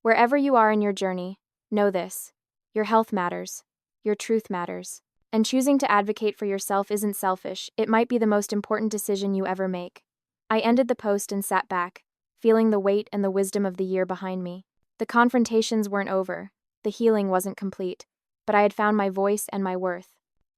Wherever you are in your journey, know this. Your health matters. Your truth matters. And choosing to advocate for yourself isn't selfish. It might be the most important decision you ever make. I ended the post and sat back, feeling the weight and the wisdom of the year behind me. The confrontations weren't over. The healing wasn't complete. But I had found my voice and my worth.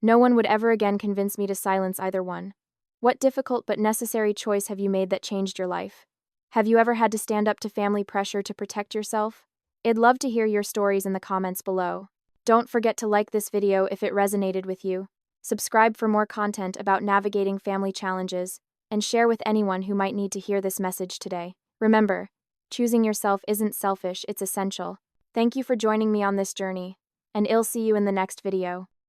No one would ever again convince me to silence either one. What difficult but necessary choice have you made that changed your life? Have you ever had to stand up to family pressure to protect yourself? I'd love to hear your stories in the comments below. Don't forget to like this video if it resonated with you. Subscribe for more content about navigating family challenges, and share with anyone who might need to hear this message today. Remember, choosing yourself isn't selfish, it's essential. Thank you for joining me on this journey, and I'll see you in the next video.